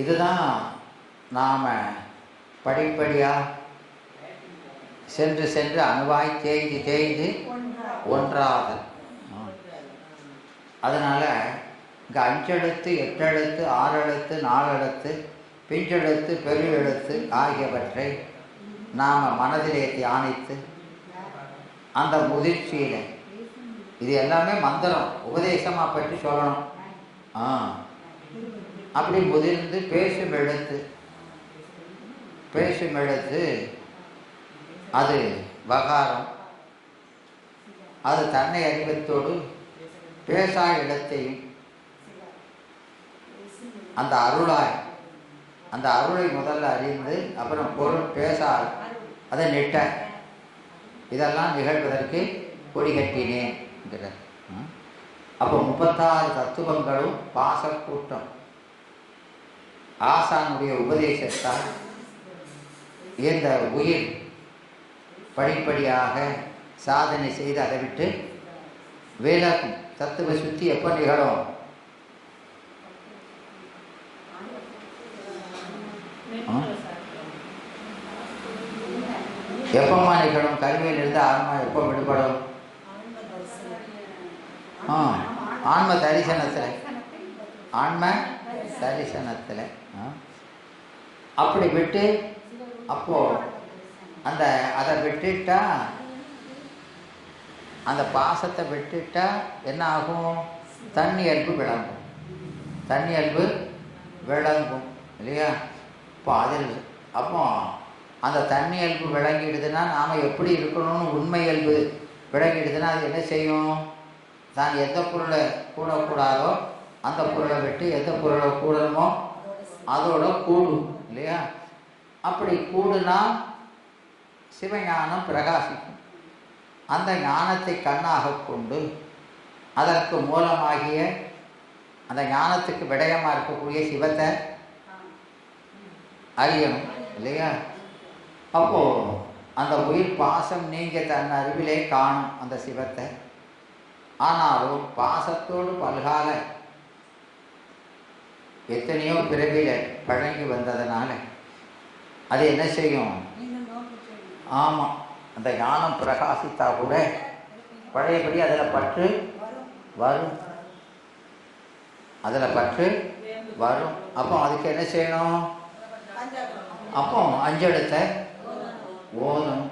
இதுதான் நாம் படிப்படியாக சென்று சென்று அணுவாய் தேய்ந்து தேய்ந்து ஒன்றாதல். அதனால் இங்கே 5 எழுத்து 8 எழுத்து 6 எழுத்து 4 எழுத்து பிஞ்செழுத்து பெரு எழுத்து ஆகியவற்றை நாம் மனதிலே தியானித்து அந்த முதிர்ச்சியில் இது எல்லாமே மந்திரம் உபதேசமாக பற்றி சொல்லணும். அப்படி முதிர்ந்து பேசும் எழுத்து அது வகாரம். அது தன்னை அறிவத்தோடு பேசா இடத்தையும் அந்த அருளை முதல்ல அறிந்து அப்புறம் பொருள் பேசால் அதை நெட்ட இதெல்லாம் நிகழ்வதற்கு கொடிகட்டினேன். அப்போ 36 தத்துவங்களும் பாசக்கூட்டம் ஆசானுடைய உபதேசத்தால் இந்த உயிர் படிப்படியாக சாதனை செய்து அதை விட்டு விலகும். தத்துவ சுத்தி எப்போ நிகழும்? எப்பமா நிகழும்? கருவியிலிருந்து ஆன்மா எப்போ விடுபடும்? ஆன்ம தரிசனத்தில் அப்படி விட்டு அப்போ அதை விட்டுட்டா, அந்த பாசத்தை விட்டுட்டா என்ன ஆகும்? தன்னியல்பு விளங்கும் இல்லையா? அப்போ அந்த தன்னியல்பு விளங்கிடுதுன்னா நாம் எப்படி இருக்கணும்னு உண்மை இயல்பு விளங்கிடுதுன்னா அது என்ன செய்யும்? தான் எந்த பொருளை கூடக்கூடாதோ அந்த பொருளை விட்டு எந்த பொருளை கூடணுமோ அதோட கூடும் இல்லையா? அப்படி கூடுனா சிவஞானம் பிரகாசிக்கும். அந்த ஞானத்தை கண்ணாக கொண்டு அதற்கு மூலமாகிய அந்த ஞானத்துக்கு விடயமாக இருக்கக்கூடிய சிவத்தை அறியணும் இல்லையா? அப்போது அந்த உயிர் பாசம் நீங்க தன் அறிவிலே காணும் அந்த சிவத்தை. ஆனாலும் பாசத்தோடு பல்கால எத்தனையோ பிறவியில் பழங்கி வந்ததுனால அது என்ன செய்யும்? ஆமாம், அந்த ஞானம் பிரகாசித்தா கூட பழையபடி அதில் பற்று வரும். அப்போ அதுக்கு என்ன செய்யணும்? அப்போ 5 எழுத்தை ஓதணும்.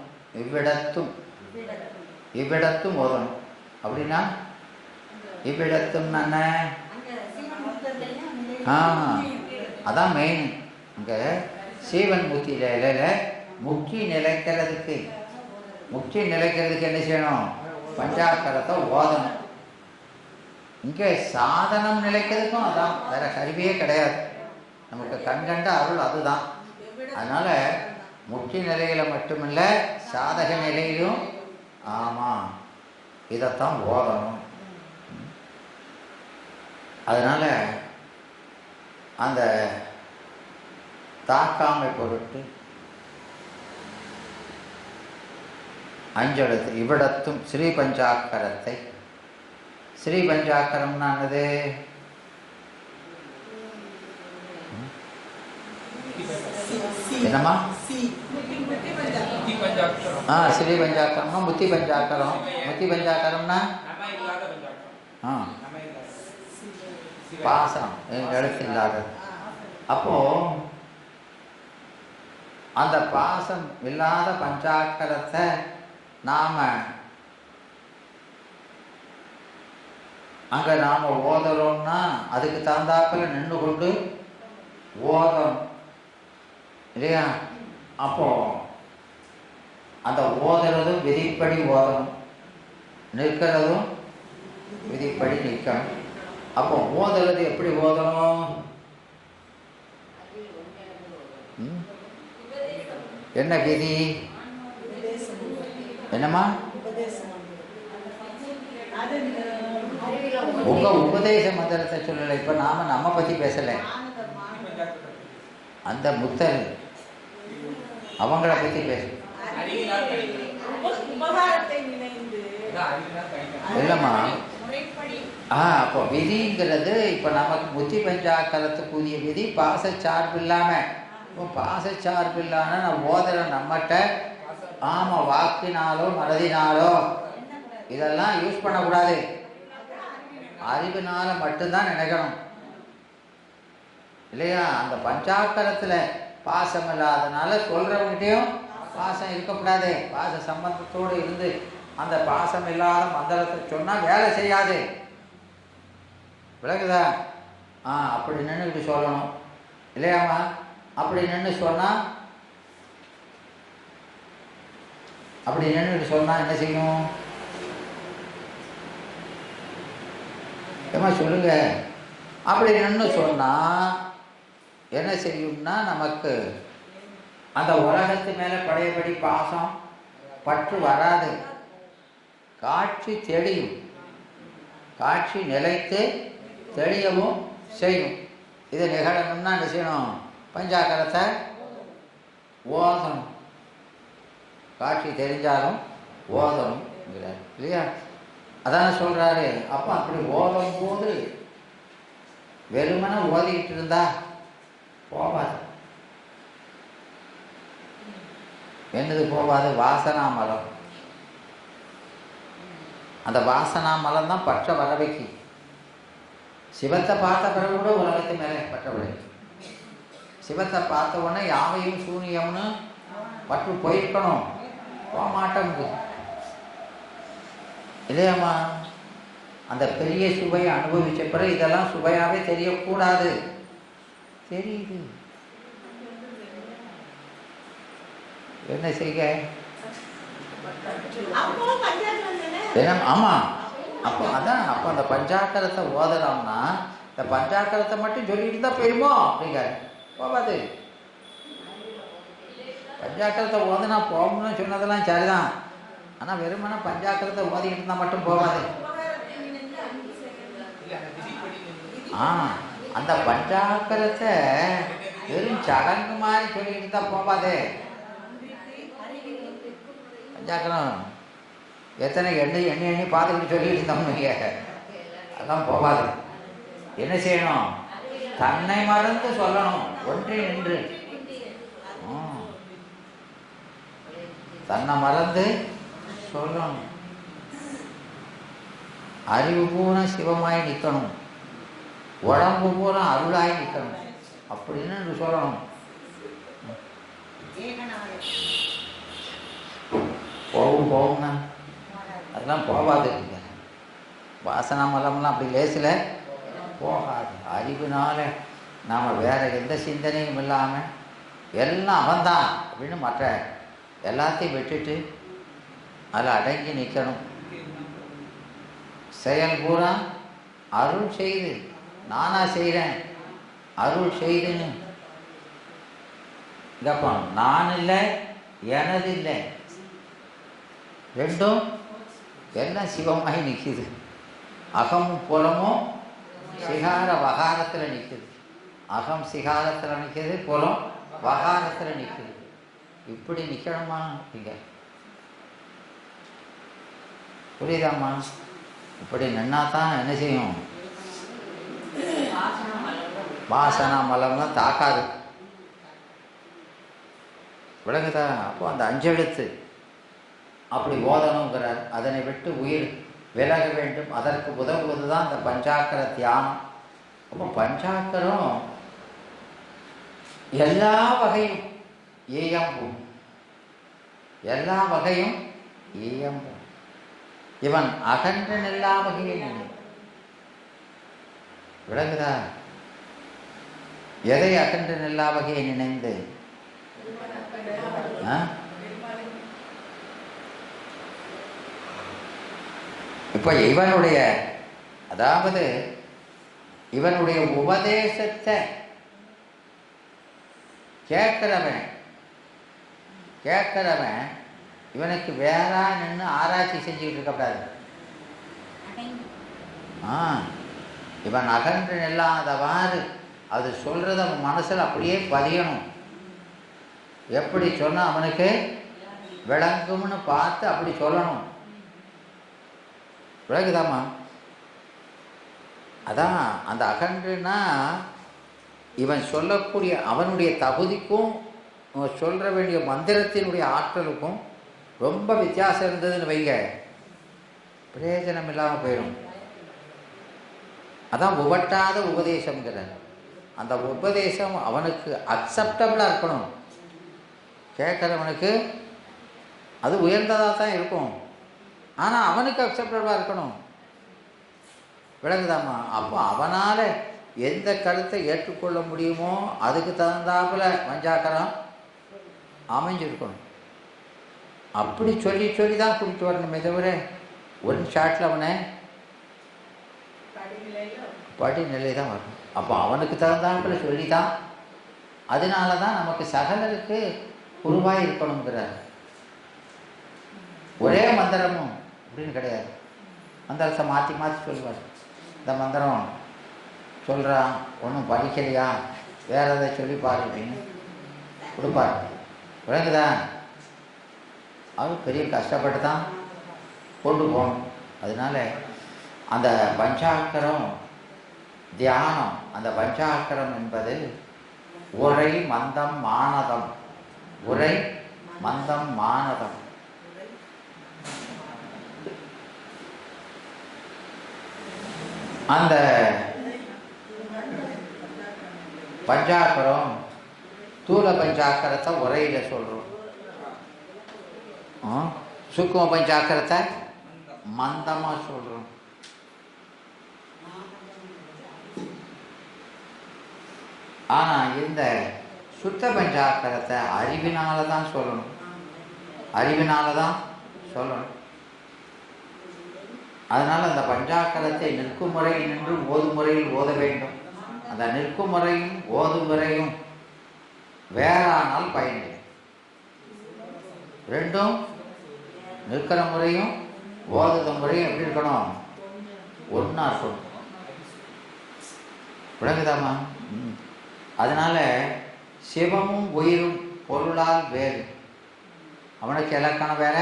இவ்விடத்தும் ஓதணும். அப்படின்னா இவ்விடத்தும் என்ன? அதான் மெயின். இங்கே சீவன் முக்தியில் முக்தி நிலைக்கிறதுக்கு என்ன செய்யணும்? பஞ்சாக்கரத்தை ஓதணும். இங்கே சாதனம் நிலைக்கிறதுக்கும் அதான், வேற கருவியே கிடையாது. நமக்கு கண்கண்ட அருள் அதுதான். அதனால் முக்தி நிலையில் மட்டுமில்லை, சாதக நிலையிலும் இதைத்தான் ஓதணும். அதனால் அந்த தாக்காமை பொருட்டு 5 எழுத்து இவ்விடத்தும் ஸ்ரீ பஞ்சாக்கரத்தை. ஸ்ரீ பஞ்சாக்கரம்னா என்னது? என்னம்மா? ஸ்ரீ பஞ்சாக்கரம்னா முத்தி பஞ்சாக்கரம். முத்தி பஞ்சாக்கரம்னா பாசம் எழுத்து இல்லாதது. அப்போ அந்த பாசம் இல்லாத பஞ்சாக்கரத்தை நாம் அங்கே நாம் ஓதுறோம்னா அதுக்கு தகுந்தாப்பில் நின்று கொண்டு ஓதணும் இல்லையா? அப்போ அந்த ஓதுறதும் விதிப்படி ஓதணும், நிற்கிறதும் விதிப்படி நிற்கணும். அப்போ ஓதுறது எப்படி ஓதணும்? என்ன விதி? என்னம்மா? உங்க உபதேச மந்திரத்தை சொல்லலை. இப்ப நாம நம்ம பத்தி பேசல. அந்த முத்தர் அவங்கள பத்தி பேச இல்லம்மா. அப்போ விதிங்கிறது இப்போ நமக்கு புத்தி பஞ்சாக்கரத்துக்குரிய விதி பாசச்சார்பு இல்லாமல். இப்போ பாசச்சார்பு இல்லாமல் நான் ஓதுறேன் நம்மகிட்ட. ஆமாம், வாக்கினாலோ மனதினாலோ இதெல்லாம் யூஸ் பண்ணக்கூடாது. அறிவினால மட்டும்தான் நினைக்கணும் இல்லையா? அந்த பஞ்சாக்கரத்தில் பாசம் இல்லாதனால சொல்கிறவங்ககிட்டையும் பாசம் இருக்கக்கூடாது. பாச சம்பந்தத்தோடு இருந்து அந்த பாசம் இல்லாத மந்திரத்தை சொன்னால் வேலை செய்யாது. விளக்குதா? அப்படி நின்றுக்கிட்டு சொல்லணும் இல்லையாம்மா? அப்படி நின்று சொன்னால் என்ன செய்யும்? ஏமா சொல்லுங்க. அப்படி நின்று சொன்னால் என்ன செய்யும்னா, நமக்கு அந்த உலகத்து மேலே பழையபடி பாசம் பற்று வராது. காட்சி தெளியும், காட்சி நிலைத்து தெளியவும் செய்யும். இதை நிகழணும்னா என்ன செய்யணும்? பஞ்சாக்கரத்தை ஓதணும். காட்சி தெரிஞ்சாலும் ஓதணும் இல்லையா? அதான சொல்கிறாரு. அப்போ அப்படி ஓதும் போது வெறுமனை ஓதிக்கிட்டு இருந்தா போவாது. என்னது போவாது? வாசனா மலம். அந்த வாசனா மலம் தான் பற்ற வரவைக்கு. சிவத்தை பார்த்த பிறகு கூட உலகத்து மேலே பற்ற விளைக்கு. சிவத்தை பார்த்த உடனே யாவையும் சூனியம்னு பற்று போயிருக்கணும். போக மாட்டோம் இல்லையாம்மா? அந்த பெரிய சுவையை அனுபவிச்ச பிறகு இதெல்லாம் சுவையாகவே தெரியக்கூடாது. தெரியுது. என்ன செய்ய? ஆமாம். அப்போ அதான். அப்போ அந்த பஞ்சாக்கரத்தை ஓதலாம்னா இந்த பஞ்சாக்கரத்தை மட்டும் சொல்லிட்டு இருந்தால் போயிருமோ அப்படிங்காரு. போகாது. பஞ்சாக்கரத்தை ஓதுனா போகணும்னு சொன்னதெல்லாம் சரிதான். ஆனால் வெறுமனா பஞ்சாக்கரத்தை ஓதிக்கிட்டு இருந்தால் மட்டும் போகாது. அந்த பஞ்சாக்கரத்தை வெறும் சடங்கு மாதிரி சொல்லிக்கிட்டு தான் போகாது. பஞ்சாக்கரம் எத்தனை எண்ணி பார்த்துக்கிட்டு சொல்லிட்டு இருந்தோம்னு அதெல்லாம் போகாது. என்ன செய்யணும்? தன்னை மறந்து சொல்லணும். ஒன்றே நின்று தன்னை மறந்து சொல்லணும். அறிவு பூரா சிவமாய் நிற்கணும், உடம்பு பூரா அருளாய் நிற்கணும் அப்படின்னு சொல்லணும். போகும்னா அதெல்லாம் போகாது. வாசனா மலம்லாம் அப்படி லேசில் போகாது. அறிவுனால நாம் வேற எந்த சிந்தனையும் இல்லாமல் எல்லாம் அவன்தான் அப்படின்னு மற்ற எல்லாத்தையும் விட்டுட்டு அதில் அடங்கி நிற்கணும். செயல் பூரா அருள் செய்து, நானா செய்கிறேன் அருள் செய்துன்னு இதப்பா. நான் இல்லை, எனது இல்லை, ரெண்டும் எல்லாம் சிவமாகி நிற்கிது. அகமும் புலமும் சிகார வகாரத்தில் நிற்குது. அகம் சிகாரத்தில் நிற்கிது, புலம் வகாரத்தில் நிற்குது. இப்படி நிற்கணுமா? இங்க புரியுதாம்மா? இப்படி நின்னா தான் என்ன செய்யும்? வாசனா மலம்லாம் தாக்காது. விளங்குதா? அப்போ அந்த அஞ்செழுத்து அப்படி ஓதணுங்கிறார். அதனை விட்டு உயிர் விலக வேண்டும். அதற்கு உதவுவது தான் இந்த பஞ்சாக்கர தியானம். அப்போ பஞ்சாக்கரம் எல்லா வகையும் இயம்பும், எல்லா வகையும் இயம்பும். இவன் அகன்ற எல்லா வகையும் விளங்குதா? எதை அகன்ற எல்லா வகையை நினைந்து இப்ப இவனுடைய, அதாவது இவனுடைய உபதேசத்தை கேட்கிறவன் இவனுக்கு வேற நின்று ஆராய்ச்சி செஞ்சுக்கிட்டு இருக்கக்கூடாது. இவன் அகன்று இல்லாதவாறு அது சொல்றத அவன் மனசில் அப்படியே பதியணும். எப்படி சொன்னா அவனுக்கு விளங்கும்னு பார்த்து அப்படி சொல்லணும். விளக்குதாம்மா? அதான் அந்த அகன்றுனா இவன் சொல்லக்கூடிய அவனுடைய தகுதிக்கும் சொல்ற வேண்டிய மந்திரத்தினுடைய ஆற்றலுக்கும் ரொம்ப வித்தியாசம் இருந்ததுன்னு வைங்க, பிரயோஜனம் இல்லாமல் போயிடும். அதான் உவட்டாத உபதேசம்ங்கிறார். அந்த உபதேசம் அவனுக்கு அக்செப்டபிளாக இருக்கணும், கேட்குறவனுக்கு அது உயர்ந்ததாக தான் இருக்கும், ஆனால் அவனுக்கு அக்செப்டபிளாக இருக்கணும். விளங்குதாம்மா? அப்போ அவனால் எந்த கருத்தை ஏற்றுக்கொள்ள முடியுமோ அதுக்கு தகுந்தாப்புல வஞ்சாக்கரம் அமைஞ்சிருக்கணும். அப்படி சொல்லி சொல்லி தான் கூப்பிட்டு வரணுமே தவிர ஒன் ஷாட்டில் அவனை படிநிலை தான் வரணும். அப்போ அவனுக்கு தகுந்தாப்புல சொல்லி தான், அதனால தான் நமக்கு சகலருக்கு குருவாய் இருக்கணுங்கிறார். ஒரே மந்திரமும் அப்படின்னு கிடையாது, மந்திரத்தை மாற்றி மாற்றி சொல்லுவார். இந்த மந்திரம் சொல்கிறான், ஒன்றும் படிக்கலையா, வேற எதை சொல்லிப்பாரு அப்படின்னு கொடுப்பார். விளங்குதா? அது பெரிய கஷ்டப்பட்டு தான் கொண்டு போகணும். அதனால அந்த பஞ்சாக்கரம் தியானம், அந்த பஞ்சாக்கரம் என்பது உரை மந்தம் மானதம், உரை மந்தம் மானதம். அந்த பஞ்சாக்கரம் தூல பஞ்சாக்கரத்தை உரையில் சொல்கிறோம், சூக்கும பஞ்சாக்கரத்தை மந்தமாக சொல்கிறோம். ஆனால் இந்த சுத்த பஞ்சாக்கரத்தை அறிவினால தான் சொல்லணும், அறிவினால தான் சொல்லணும். அதனால் அந்த பஞ்சாக்கரத்தை நிற்கும் முறையில் நின்று ஓதும் முறையில் ஓத வேண்டும். அந்த நிற்கும் முறையும் ஓதும் முறையும் வேறானால் பயனில்லை. ரெண்டும் நிற்கிற முறையும் ஓதுத முறையும் எப்படி இருக்கணும்? ஒன்றா இருக்கணும். விளங்குதாமா? அதனால சிவமும் உயிரும் பொருளால் வேறு, அவனுக்கு இலக்கணம் வேற.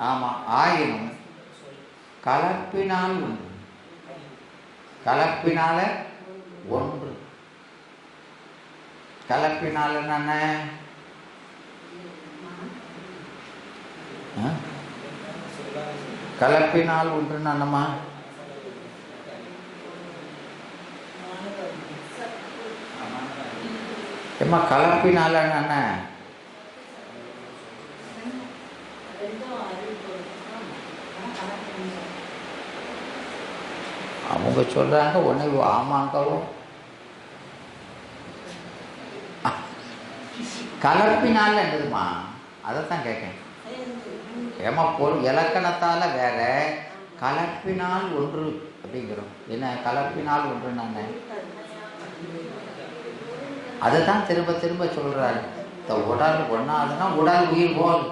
ஆமாம், ஆயினும் கலப்பினால் ஒன்று, கலப்பினால ஒன்று. கலப்பினால் என்ன? கலப்பினால் ஒன்று என்னம்மா? ஏம்மா கலப்பினால் என்ன? அவங்க சொல்றாங்க ஒன்று ஆமாங்கவும் கலப்பினால் என்னதுமா? அதைத்தான் கேட்கேன். ஏமா பொருள் இலக்கணத்தால் வேற, கலப்பினால் ஒன்று அப்படிங்கிறோம். என்ன கலப்பினால் ஒன்று? நான் அதை தான் திரும்ப திரும்ப சொல்கிறாரு. இந்த உடல் ஒன்றாதுன்னா உடல் உயிர் போல்,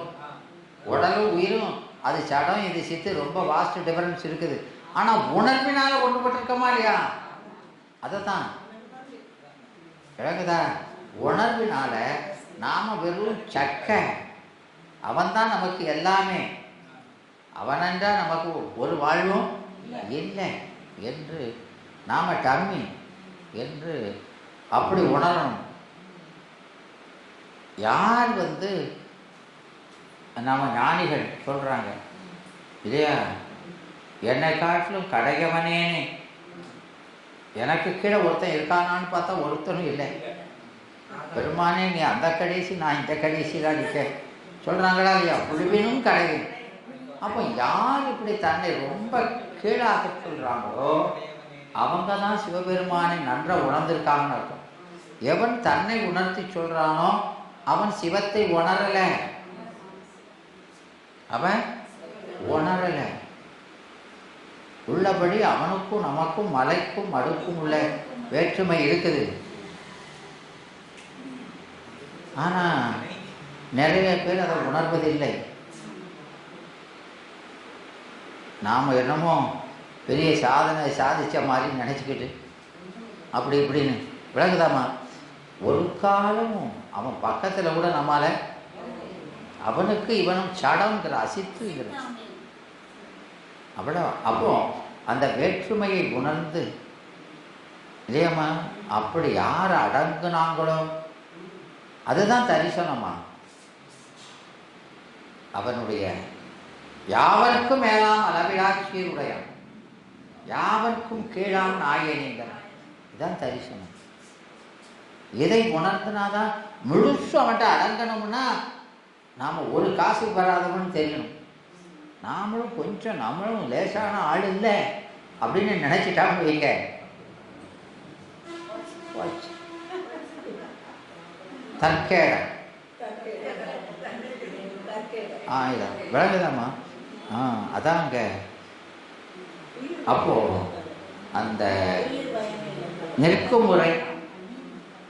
உடலும் உயிரும் அது சடம், இது சித்து, ரொம்ப வாஸ்ட் டிஃபரன்ஸ் இருக்குது. ஆனால் உணர்வினால் ஒன்றுபட்டிருக்கோமா இல்லையா? அதை தான் விளங்குதா? உணர்வினால நாம வெறும் சக்க, அவன்தான் நமக்கு எல்லாமே, அவனென்றா நமக்கு ஒரு வாழ்வும் இல்லை என்று நாம டம்மி என்று அப்படி உணரணும். யார் நம்ம ஞானிகள் சொல்றாங்க இல்லையா, என்னை காட்டிலும் கடையவனேனே, எனக்கு கீழே ஒருத்தன் இருக்கானான்னு பார்த்தா ஒருத்தனும் இல்லை. பெருமானே நீ அந்த கடைசி, நான் இந்த கடைசியில் நிற்க சொல்றாங்களா இல்லையா? புழுவினும் கடையும். அப்போ யார் இப்படி தன்னை ரொம்ப கீழாக சொல்றாங்களோ அவங்க தான் சிவபெருமானை நன்ற உணர்ந்திருக்காங்கன்னு அர்த்தம். எவன் தன்னை உணர்த்தி சொல்றானோ அவன் சிவத்தை உணரல, அவன் உணரல. உள்ளபடி அவனுக்கும் நமக்கும் மலைக்கும் மடுக்கும் உள்ள வேற்றுமை இருக்குது. ஆனா நிறைய பேர் அதை உணர்வதில்லை. நாம் என்னமோ பெரிய சாதனை சாதித்த மாதிரி நினச்சிக்கிட்டு அப்படி இப்படின்னு விளங்குதாமா? ஒரு காலமும் அவன் பக்கத்தில் கூட நம்மால, அவனுக்கு இவனும் சடங்கிற அசித்துங்கிற அவ்வளோ. அப்போ அந்த வேற்றுமையை உணர்ந்து இல்லையம்மா, அப்படி யார் அடங்குனாங்களோ அதுதான் தரிசனமா. அவனுடைய யாவர்க்கும் மேலாம் அளவிலாட்சியுடையான், யாவர்க்கும் கீழாம் நாயனிகள், இதுதான் தரிசனம். இதை உணர்த்தினாதான் முழுசு அவன்கிட்ட அடங்கணும்னா நாம் ஒரு காசு பெறாதவன்னு தெரியணும். நாமளும் கொஞ்சம் நம்மளும் லேசான ஆள் இல்லை அப்படின்னு நினைச்சிட்டான்னு வைங்க, தற்கேடம். இதான் விளங்குதாம்மா. அதாங்க. அப்போ அந்த நிற்கும் முறை,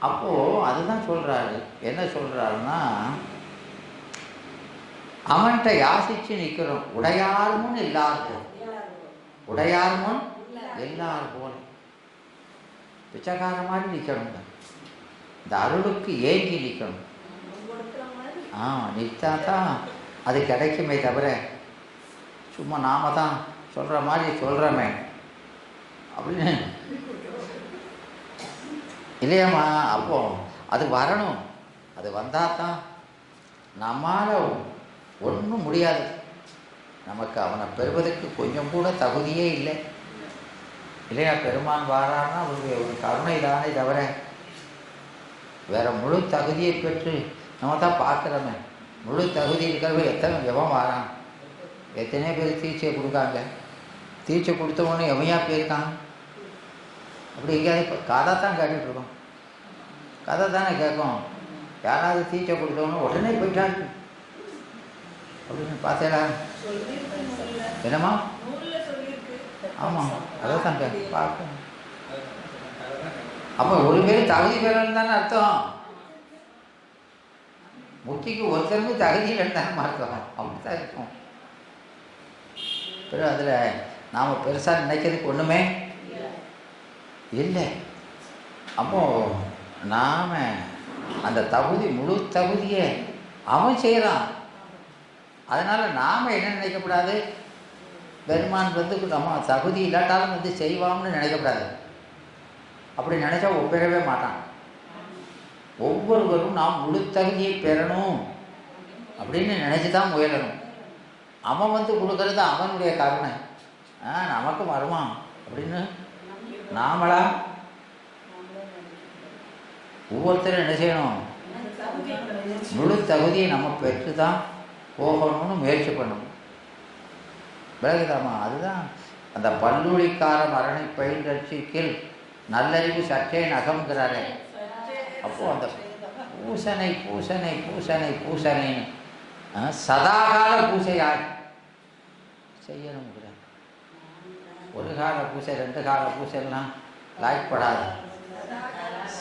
அப்போ அதுதான் சொல்றாரு. என்ன சொல்றாருன்னா, அவன்கிட்ட யாசிச்சு நிற்கிறோம். உடையார் முன் எல்லார் போல், உடையார் முன் எல்லார் போல் பிச்சைக்கார மாதிரி நிற்கணுங்க. இந்த அருளுக்கு ஏங்கி நிற்கணும். நிச்சா தான் அது கிடைக்குமே தவிர சும்மா நாம தான் சொல்கிற மாதிரி சொல்கிறோமே அப்படின்னு இல்லையாம்மா. அப்போ அது வரணும். அது வந்தால் தான் நம்மால் ஒன்றும் முடியாது. நமக்கு அவனை பெறுவதற்கு கொஞ்சம் கூட தகுதியே இல்லை இல்லையா. பெருமான் வாரான்னா அவருடைய ஒரு கருணை தானே தவிர வேற முழு தகுதியை பெற்று நம்ம தான் பார்க்குறோமே. முழு தகுதி இருக்கிறவ எத்தனை எவன் வாரான், எத்தனை பேர் தீட்சையை கொடுக்காங்க. தீட்சை கொடுத்தவொன்னே எவையா போயிருக்கான். அப்படி எங்கேயாவது இப்போ கதை தான் கேட்டுட்ருக்கோம். கதை தானே கேட்கும். யாராவது தீட்சை கொடுத்தவொன்னு உடனே போயிட்டாங்க அப்படின்னு பார்த்தேடா. என்னம்மா? ஆமாம், அதை தான் பார்க்கணும். அப்போ ஒரு பேர் தகுதி பெறணும் தானே அர்த்தம். முக்கிக்கு ஒருத்தருக்கு தகுதி இல்லைன்னு அர்த்தம். அப்படித்தான் இருக்கும். பிறகு அதில் நாம் பெருசாக நினைக்கிறதுக்கு ஒன்றுமே இல்லை. அப்போது நாம் அந்த தகுதி, முழு தகுதியை அவன் செய்கிறான். அதனால் நாம் என்ன நினைக்கப்படாது, பெருமான் நம்ம தகுதி இல்லாட்டாலும் செய்வான்னு நினைக்கப்படாது. அப்படி நினச்சா ஒப்பிடவே மாட்டான். ஒவ்வொருவரும் நாம் முழு தகுதியை பெறணும் அப்படின்னு நினச்சி தான் முயலணும். அவன் கொடுக்கறது அவனுடைய கருணை. நமக்கு வருவான் அப்படின்னு நாமளா ஒவ்வொருத்தரும் என்ன செய்யணும், முழு தகுதியை நம்ம பெற்று தான் போகணும்னு முயற்சி பண்ணணும். விலகுதாமா. அதுதான் அந்த பல்லூழிக்கார மரணை பயின்றச்சிக்கில் நல்லறிவு சற்றே நகம்ங்கிறாரே. அப்போது அந்த பூசனை பூசனை பூசனை பூசனைன்னு சதாகால பூசையாக செய்யணுங்கிற. ஒரு கால பூசை, 2 கால பூசைலாம் லாய்ப்படாது.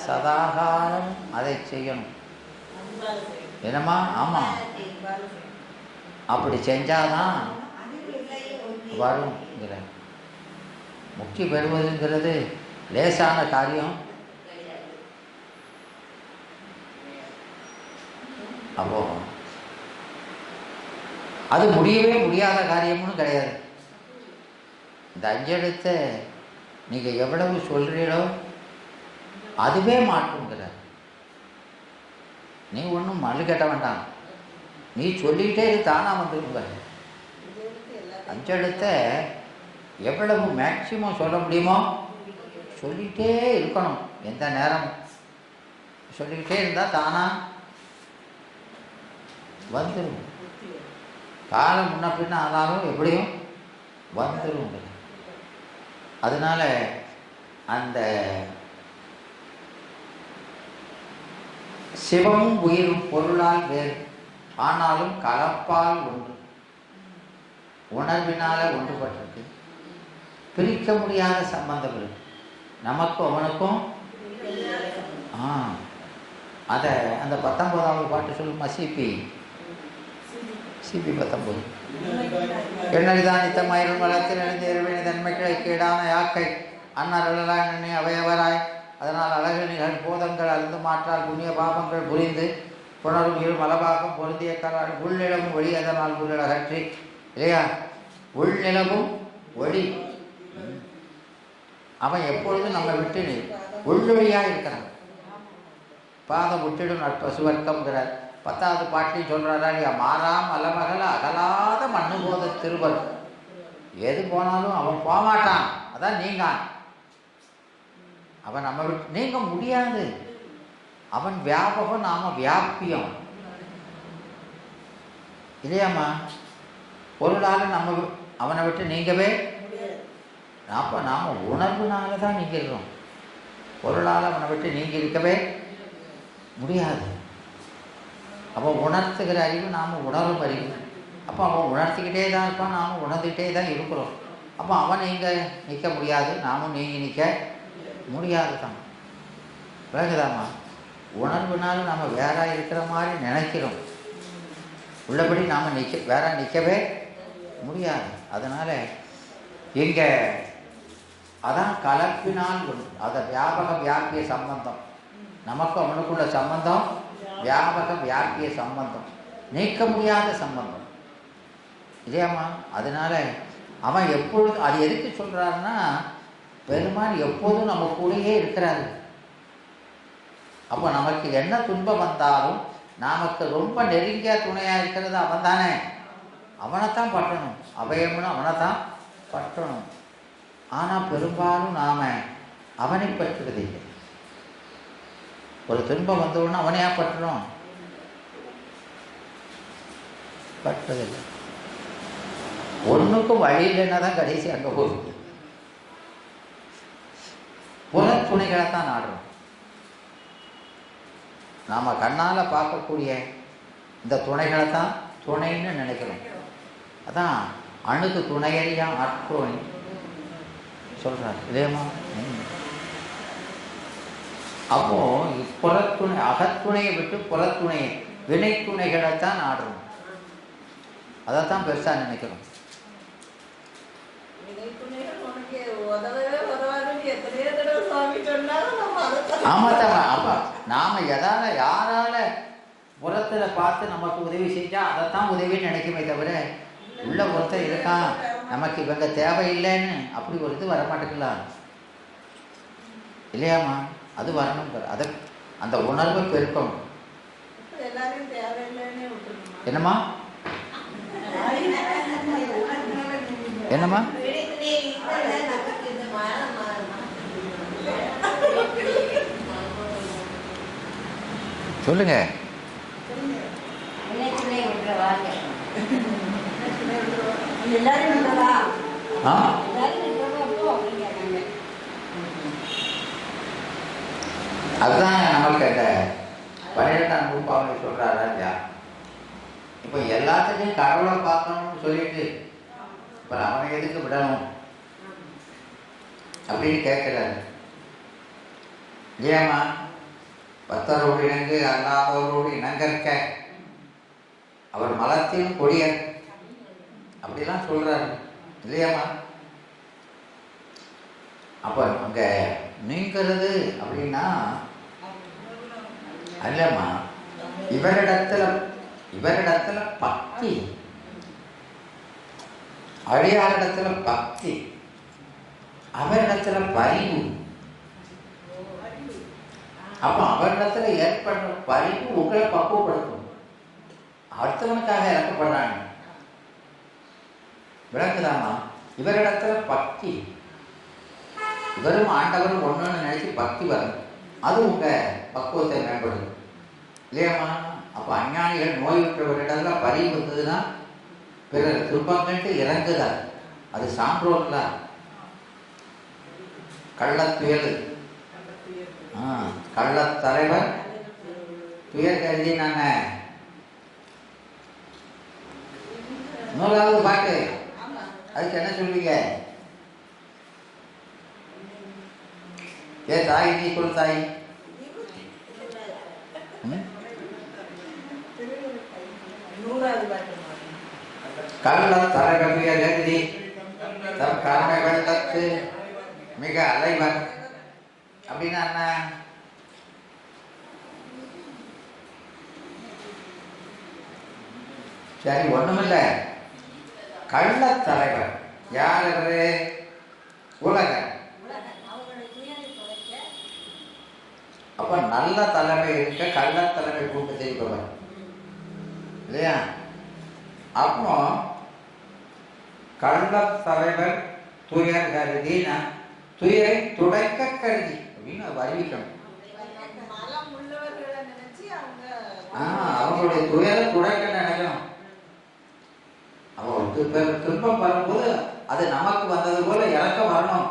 சதாகாலம் அதை செய்யணும். என்னம்மா? ஆமாம், அப்படி செஞ்சாதான் வரும்ங்கிற. முக்தி பெறுவதுங்கிறது லேசான காரியம். அப்போ அது முடியவே முடியாத காரியம்னு கிடையாது. இந்த 5 எழுத்தை நீங்கள் எவ்வளவு சொல்கிறீங்களோ அதுவே மாற்றுங்கிறார். நீ ஒன்றும் மல்லு கட்ட வேண்டாம், நீ சொல்லிகிட்டே இது தானாக வந்துருங்க. 5 எழுத்தை எவ்வளவு மேக்சிமம் சொல்ல முடியுமோ சொல்லிகிட்டே இருக்கணும். எந்த நேரம் சொல்லிக்கிட்டே இருந்தால் தானாக வந்துடும். காலம் முன்ன பின்ன ஆனாலும் எப்படியும் வந்துடும். அதனால அந்த சிவமும் உயிரும் பொருளால் வேறு, ஆனாலும் கலப்பால் ஒன்று, உணர்வினால ஒன்றுபட்டிருக்கு. பிரிக்க முடியாத சம்பந்தம் இருக்கு நமக்கும் அவனுக்கும். அதை அந்த 19வது பாட்டு சொல்லுமா? சிபி 19 எண்ணறிதான் நித்தமயிரும் வளத்தில் எழுந்த இருவினை தன்மைகளை கீடான யாக்கை அன்னரலாய் நன்னி அவையவராய், அதனால் அழகு நிகழ் போதங்கள் அருந்து மாற்றால் புண்ணிய பாபங்கள் புரிந்து புணரும் இரு மலபாகம் பொருந்திய கரால் உள்நிலமும் ஒளி, அதனால் உள்ளகற்றி இல்லையா. உள்நிலமும் ஒளி அவன் எப்பொழுதும் நம்ம விட்டு உள்ளொழியாக இருக்கிறான். பாதம் விட்டுடும் நட்பசுவர்க்கம்ங்கிறார். 10வது பாட்டிலையும் சொல்கிறாரா இல்லையா, மாறாம் அலமகல அகலாத மண்ணு போத திருவர். எது போனாலும் அவன் போகமாட்டான், அதான் நீங்க. அவன் நம்ம விட்டு நீங்க முடியாது. அவன் வியாபகம், நாம வியாபியம் இல்லையாம்மா. பொருளால் நம்ம அவனை விட்டு நீங்கவே, அப்போ நாம் உணர்வுனால தான் நீங்கிடுறோம். பொருளால் அவனை விட்டு நீங்கி இருக்கவே முடியாது. அப்போ உணர்த்துகிற அறிவு நாம் உணரும் அறிவு. அப்போ அவன் உணர்த்திக்கிட்டே தான் இருப்பான், நாம் உணர்ந்துக்கிட்டே தான் இருக்கிறோம். அப்போ அவன் நிற்க முடியாது, நாமும் நீங்கி நிற்க முடியாது தான். விளங்குதாம்மா. உணர்வுனாலும் நாம் வேற இருக்கிற மாதிரி நினைக்கிறோம், உள்ளபடி நாம் வேற நிற்கவே முடியாது. அதனால் இங்கே அதான் கலப்பினால் ஒன்று. அதை வியாபக வியாபிய சம்பந்தம், நமக்கு அவனுக்குள்ள சம்பந்தம் வியாபக வியாபிய சம்பந்தம், நீக்க முடியாத சம்பந்தம் இல்லையாம்மா. அதனால அவன் எப்பொழுது, அது எதுக்கு சொல்கிறாருன்னா, பெருமான் எப்போதும் நம்ம கூடயே இருக்கிறாரு. அப்போ நமக்கு என்ன துன்பம் வந்தாலும் நமக்கு ரொம்ப நெருங்கிய துணையாக இருக்கிறது அவன் தானே. அவனைத்தான் பற்றணும், அபயம்னு அவனைத்தான் பற்றணும். ஆனால் பெரும்பாலும் நாம் அவனை பற்றுவதில்லை. ஒரு துன்பம் வந்தவுடனே அவனையா பற்றணும், பற்றுவதில்லை. ஒன்றுக்கும் வழி இல்லைன்னா தான் கடைசி அங்கே போகுது. புறத்துணைகளை தான் நாடுறோம். நாம் கண்ணால் பார்க்கக்கூடிய இந்த துணைகளை தான் துணைன்னு நினைக்கிறோம். அதான் அணுகு துணையறியா ஆட்குறை சொல்கிறார் இல்லையம்மா. அப்போ புறத்துணை, அகத்துணையை விட்டு புறத்துணையை, வினைத்துணைகளைத்தான் நாடுறோம். அதைத்தான் பெருசாக நினைக்கிறோம். ஆமாத்தாங்க. அப்போ நாம் யாரால புறத்தில் பார்த்து நமக்கு உதவி செஞ்சால் அதைத்தான் உதவின்னு நினைக்குமே தவிர, உள்ள ஒருத்தர் இருக்கான் நமக்கு இவங்க தேவையில்லைன்னு அப்படி ஒரு இது வரமாட்டேங்களா இல்லையாம்மா. அது வரணும். அதை அந்த உணர்வை பெருக்கணும். என்னம்மா என்னம்மா சொல்லுங்க. அதுதான் நமக்கு அந்த 12ஆம் நூற்பாவை சொல்றாரா இல்லையா. இப்போ எல்லாத்துக்கும் கடவுளை பார்க்கணும்னு சொல்லிட்டு இப்போ அவனை எதுக்கு விடணும் அப்படின்னு கேட்கிறாரு இல்லையாம்மா. பத்தரோடு இணங்கு அல்லாதவரோடு இணங்கற்க அவர் மலத்தின் கொடியர் அப்படிலாம் சொல்றாரு இல்லையாம்மா. அப்போ அங்க நீங்கிறது அப்படின்னா அல்லம்மா, இவரிடத்துல பக்தி, அடியாரிடத்துல பக்தி, அவரிடத்துல பரிவு. அப்ப அவரிடத்துல ஏற்படுற பரிவு உங்களை பக்குவப்படுத்தும். அடுத்தவனுக்காக இறக்கப்படுறாங்க, விளக்குதாமா. இவரிடத்துல பக்தி, இவரும் ஆண்டவரும் ஒன்றுன்னு நினைச்சு பக்தி வரும், அது உங்க பக்குவத்தை மேம்படுது இல்லையாம்மா. அப்போ அஞ்ஞானிகள் நோயுற்றவரிடத்துல பரிவு வந்ததுன்னா பிறர் துன்பங்கள்ட்டு இறங்குதா, அது சான்றோர்ல. கள்ளத்துயல், கள்ளத்தலைவர் துயர் கருதி நாங்க 100வது பாட்டு. அதுக்கு என்ன சொல்வீங்க? ஏ தாய் நீ கொள் தாய். கள்ள தரகவிய எழுதி தம் கர்ம வெள்ளத்து மிக அலைவர் அப்படின்னா என்ன? சரி, ஒண்ணுமில்ல. கள்ளத்தலைவர் யார்? அவரு உலக. அப்ப நல்ல தலைமை இருக்க கள்ள தலைமை கூட்டு செய்பவர் இல்லையா? அப்போ கள்ள தலைவர் துயர் கருதினா துயரை துடைக்க கருதி அப்படின்னு அறிவிக்கணும். அவங்களுடைய துயரை துடைக்க நினைக்கணும். அவங்க துன்பம் வரும்போது அது நமக்கு வந்தது போல இறக்கம் வரணும்.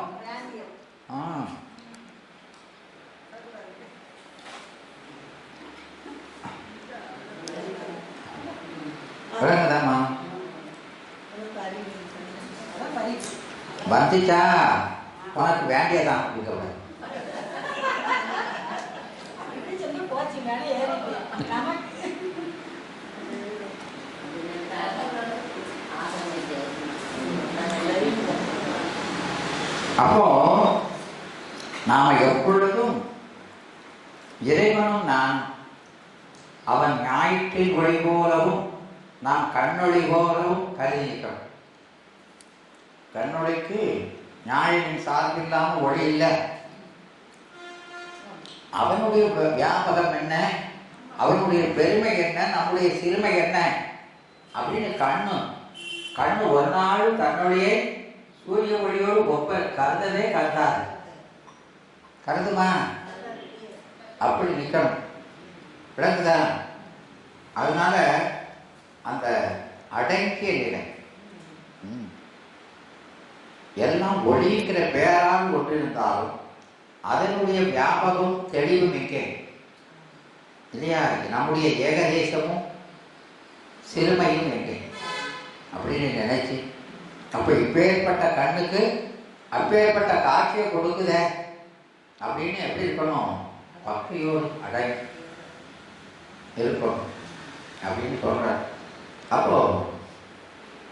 விளங்குதாமா? வந்துச்சா உனக்கு வேண்டியதான். அப்போ நாம எப்பொழுதும் இறைவனும் நான் அவன் ஞாயிற்றில் ஒளி போலவும் நாம் கண்ணொளி போலவும் கருதிக்கிறோம். கண்ணொளிக்கு ஞாயிற்றின் சார்பில்லாமல் ஒளி இல்லை. அவனுடைய வியாபகம் என்ன, அவனுடைய பெருமை என்ன, நம்முடைய சிறுமை என்ன அப்படின்னு கண்ணு ஒரு நாள் தன்னுடைய சூரிய ஒளியோடு ஒப்ப கருதவே கருதாது. கருதுமா? அப்படி நிற்கணும். விளங்குதா? அதனால அந்த அடங்கிய நிலை எல்லாம் ஒளிங்கிற பேரால் கொண்டிருந்தாலும் அதனுடைய வியாபகம் தெளிவு மிக்க இல்லையா? நம்முடைய ஏகதேசமும் சிறுமையும் எங்கே அப்படின்னு நினைச்சு அப்ப இப்பேற்பட்ட கண்ணுக்கு அப்பேற்பட்ட காட்சியை கொடுக்குத அப்படின்னு எப்படி இருக்கணும்? பக்தியோடு அடங்கி இருக்கணும் அப்படின்னு சொல்ற. அப்போ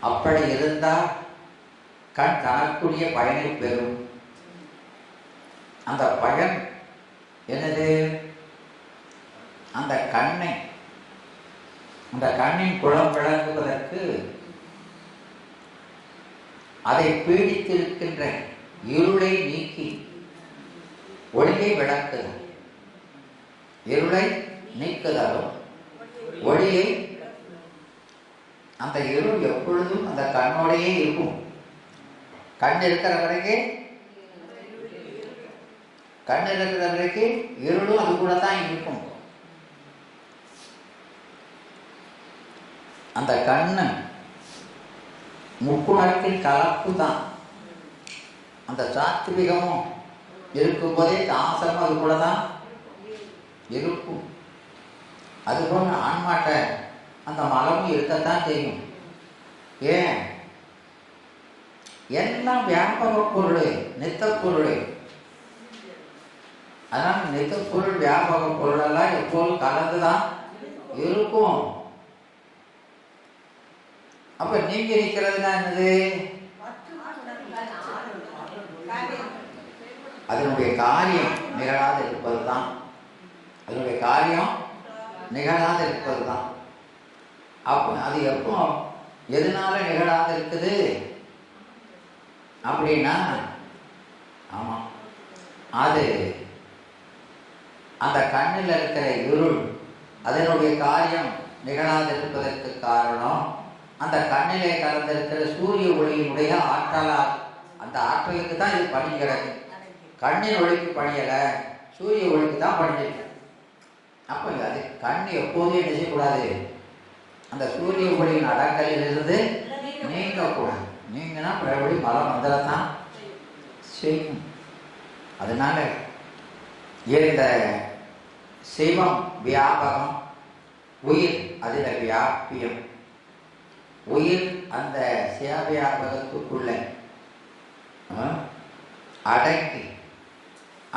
அப்படி இருந்தால் கண் தனக்குரிய பயனை பெறும். அந்த பயன் என்னது? அந்த கண்ணின் குளம் விளங்குவதற்கு அதை பீடித்திருக்கின்ற இருளை நீக்கி ஒளியை விளக்குதல். இருளை நீக்குதலும் ஒளியை, அந்த இருள் எப்பொழுதும் அந்த கண்ணோடையே இருக்கும். கண் இருக்கிற வரைக்கும் இருளும் அது கூட தான் இருக்கும். அந்த கண்ணு முக்குணத்தின் கலப்பு தான். அந்த சாத்விகமும் இருக்கும்போதே தாசமும் அது கூட தான் இருக்கும். அதுபோல ஆன்மாட்ட அந்த மலமும் இருக்கத்தான் செய்யும். ஏன்? எல்லாம் வியாபக பொருள், நித்த பொருள். அதனால நித்த பொருள் வியாபக பொருளெல்லாம் எப்போதும் கலந்துதான் இருக்கும். அப்ப நீங்க இருக்கிறதுனா என்னது? அதனுடைய காரியம் நிகழாது இருப்பதுதான். அதனுடைய காரியம் நிகழாது இருப்பதுதான். அப்போ அது எப்போ எதனால நிகழாது இருக்குது அப்படின்னா, ஆமா, அது அந்த கண்ணில் இருக்கிற இருள் அதனுடைய காரியம் நிகழாது இருப்பதற்கு காரணம் அந்த கண்ணிலே கலந்திருக்கிற சூரிய ஒளியினுடைய ஆற்றலால். அந்த ஆற்றலுக்கு தான் இது பணி கிடக்கு. கண்ணின் ஒளிக்கு பணியலை, சூரிய ஒளிக்கு தான் பணியிருக்கு. அப்போ அது கண் எப்போதும் என்ன செய்யக்கூடாது? அந்த சூரிய ஒளியின் அடங்கலிலிருந்து நீங்கக்கூடாது. நீங்கன்னா பிரபடி மலம் வந்துடத்தான் செய்யும். அதனால இந்த சிவம் வியாபகம், உயிர் அதில் வியாபியம். உயிர் அந்த சிவவியாபகத்துக்குள்ள அடங்கி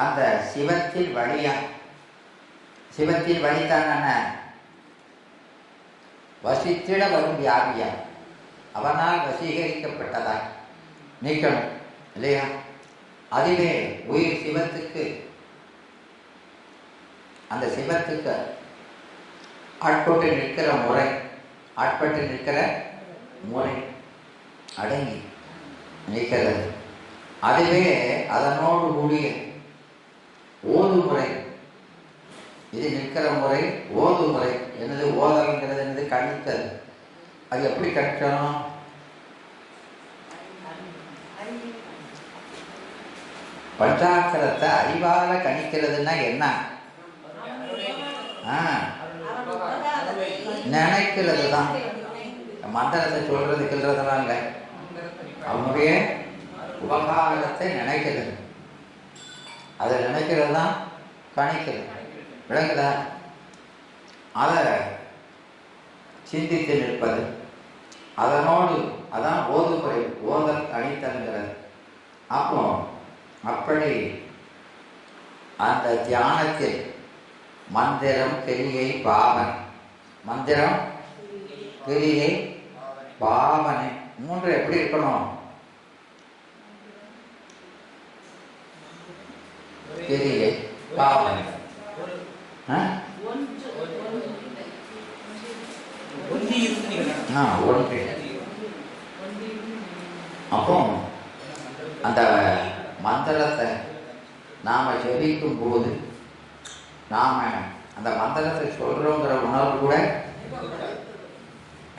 அந்த சிவத்தின் வழியா, சிவத்தின் வழித்தான வசித்திட வரும் வியாபியா, அவனால் வசீகரிக்கப்பட்டதாய் நீக்கணும் இல்லையா? அதுவே உயிர் சிவத்துக்கு, அந்த சிவத்துக்கு ஆட்பட்டு நிற்கிற முறை, ஆட்பட்டு நிற்கிற முறை அடங்கி நிற்கிறது. அதுவே அதனோடு கூடிய ஓதுமுறை. இது நிற்கிற முறை ஓதுமுறை. என்னது ஓதல்ங்கிறது? என்னது? கணித்தல். அது எப்படி கணிக்கணும்? பஞ்சாட்சரத்தை அறிவால கணிக்கிறதுனா என்ன? நினைக்கிறது தான். மந்திரத்தை சொல்றது கிள்றதெல்லாம் இல்லை. அவனுடைய உபகாரத்தை நினைக்கிறது. அதை நினைக்கிறது தான் கணிக்கிறது. விளங்குதா? அதை சிந்தித்து நிற்பது. அதனோடு அதான் ஓதுமுறை. ஓதல் அணித்தல்கிறது. அப்போ அப்படி அந்த தியானத்தில் மந்திரம், கிரியை, பாவனை. மந்திரம், கிரியை, பாவனை மூன்று எப்படி இருக்கணும்? கிரியை, பாவனை. ஒன்று. அப்போ அந்த மந்திரத்தை நாம ஜெபிக்கும் போது நாம அந்த மந்திரத்தை சொல்றோங்கிற உணர்வு கூட,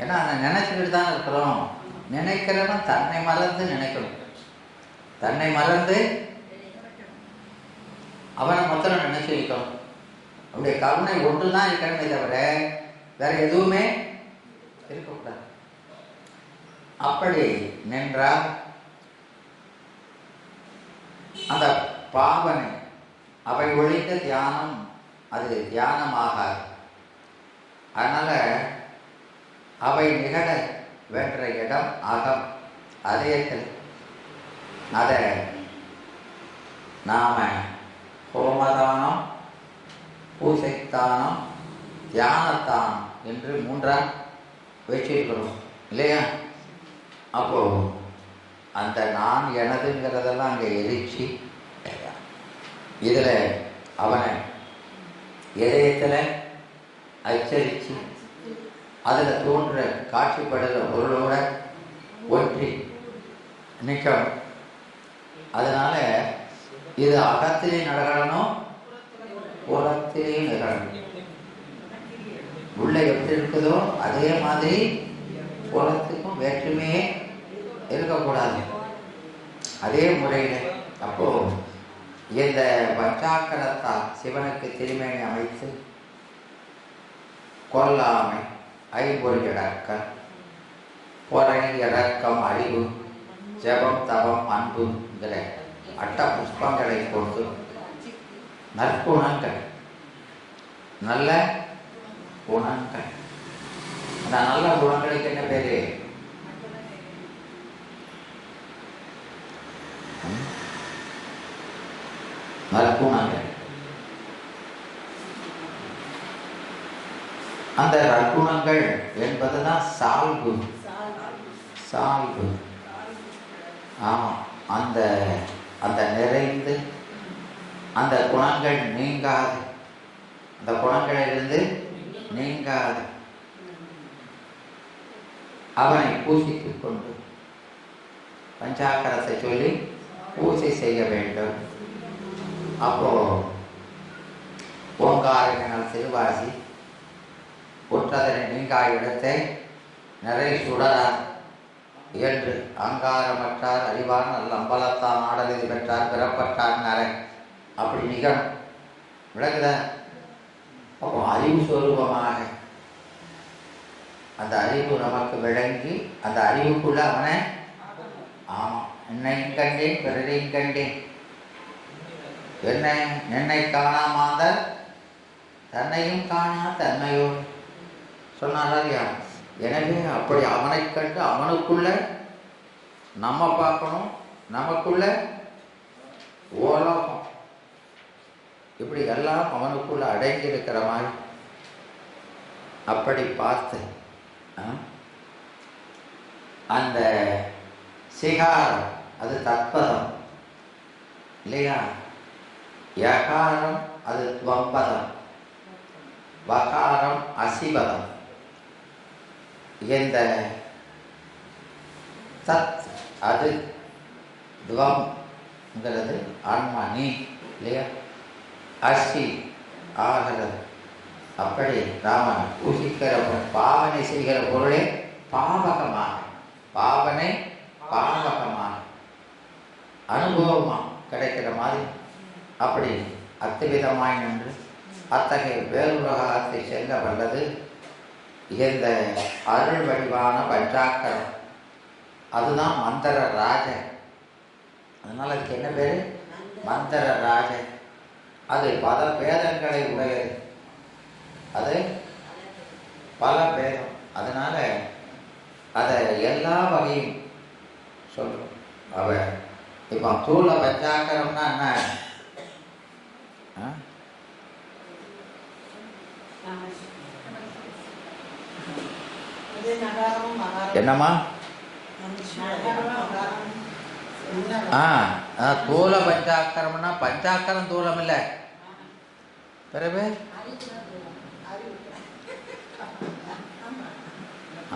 ஏன்னா அதை நினைச்சுக்கிட்டு தான் இருக்கிறோம். நினைக்கிறவன் தன்னை மறந்து நினைக்கணும். தன்னை மறந்து அவனை மொத்தம் நினைச்சு வைக்கணும். அவனுடைய கருணை ஒன்று தான் இருக்கணுமே தவிர வேற எதுவுமே இருக்கக்கூடாது. அப்படி நின்றால் அந்த பாவனை அவை ஒழிந்த தியானம் அது தியானமாகாது. அதனால அவை நிகழ வென்ற இடம் அகம், அதயத்தில். அதை நாம ஹோமதானம், பூசைத்தானம், தியானத்தானம் என்று மூன்றாம் வச்சிருக்கிறோம் இல்லையா? அப்போ அந்த நான் எனதுங்கிறதெல்லாம் அங்கே எரிச்சு இதில் அவனை இதயத்தில் அச்சரித்து அதில் தோன்ற காட்சிப்படுகிற பொருளோட ஒன்றி நிற்கணும். அதனால இது அகத்திலே நடக்கணும், புறத்திலேயும் நிகழணும். உள்ள எப்படி இருக்குதோ அதே மாதிரி புறத்துக்கும் வேற்றுமையே இருக்கக்கூடாது. அதே முறையில் அப்போ இந்த பஞ்சாக்கரத்தால் சிவனுக்கு திருமேனி அமைத்து கொல்லாமை, ஐம்பொருள் இறக்கம், பொறை, இறக்கம், அறிவு, ஜபம், தவம், அன்பு என்கிற அட்ட புஷ்பங்களை கொண்டு நற்குணங்கள், நல்ல குணங்கள். அந்த நல்ல குணங்களுக்கு என்ன பேரு? நற்குணங்கள். அந்த நற்குணங்கள் என்பதுதான் சால்பு. சால்பு. அந்த அந்த நிறைந்து அந்த குணங்கள் நீங்காது, அந்த குணங்களிலிருந்து நீங்காது அவனை பூசித்துக் கொண்டு பஞ்சாக்கரத்தை சொல்லி பூஜை செய்ய வேண்டும். அப்போ ஓங்காரங்கள் திருவாசி ஒற்றதனை நீங்கா இடத்தை நிறை சுடரார் என்று அங்காரமற்றார் அறிவார் நல்ல அம்பலத்தான் ஆடலில் பெற்றார் பிறப்பற்றார் நரை அப்படி நிகழும். விளக்குத? அப்போ அறிவு சொரூபமாக அந்த அறிவு நமக்கு விளங்கி அந்த அறிவுக்குள்ள அவனை என்னையும் கண்டேன் பிறரையும் கண்டேன், என்னை காணாமாந்த தன்னையும் காணா தன்மையோடு சொன்னாரா? எனவே அப்படி அவனை கண்டு அவனுக்குள்ள நம்ம பார்க்கணும், நமக்குள்ள ஓலோகம், இப்படி எல்லாம் அவனுக்குள்ள அடங்கி இருக்கிற மாதிரி அப்படி பார்த்து அந்த சிகாரம் அது தத்பதம் இல்லையா? யகாரம் அது துவம்பதம், வகாரம் அசிபதம். இந்த தத் அது துவம் ங்கிறது ஆன்மா நீ இல்லையா? அஸ்தி ஆகிறது. அப்படி ராமன் பூசிக்கிற பாவனை செய்கிற பொருளே பாவகமாக, பாவனை பாவகமாக அனுபவமாக கிடைக்கிற மாதிரி அப்படி அத்துவிதமாய் நின்று அத்தகைய வேறுலகத்தை செல்ல வல்லது இந்த அருள் வடிவான பஞ்சாக்கரம். அதுதான் மந்திர ராஜ. அதனால் அதுக்கு என்ன பேர்? மந்திர ராஜ. அது பல பேதங்களை உடையது. அது பல பேதம். அதனால அதை எல்லா வகையும் சொல்றோம். அவ இப்போ தூள பஞ்சாக்கரம்னா என்ன? என்னம்மா? தூள பஞ்சாக்கரம்னா பஞ்சாக்கரம் தூளம் இல்லை. பிறகு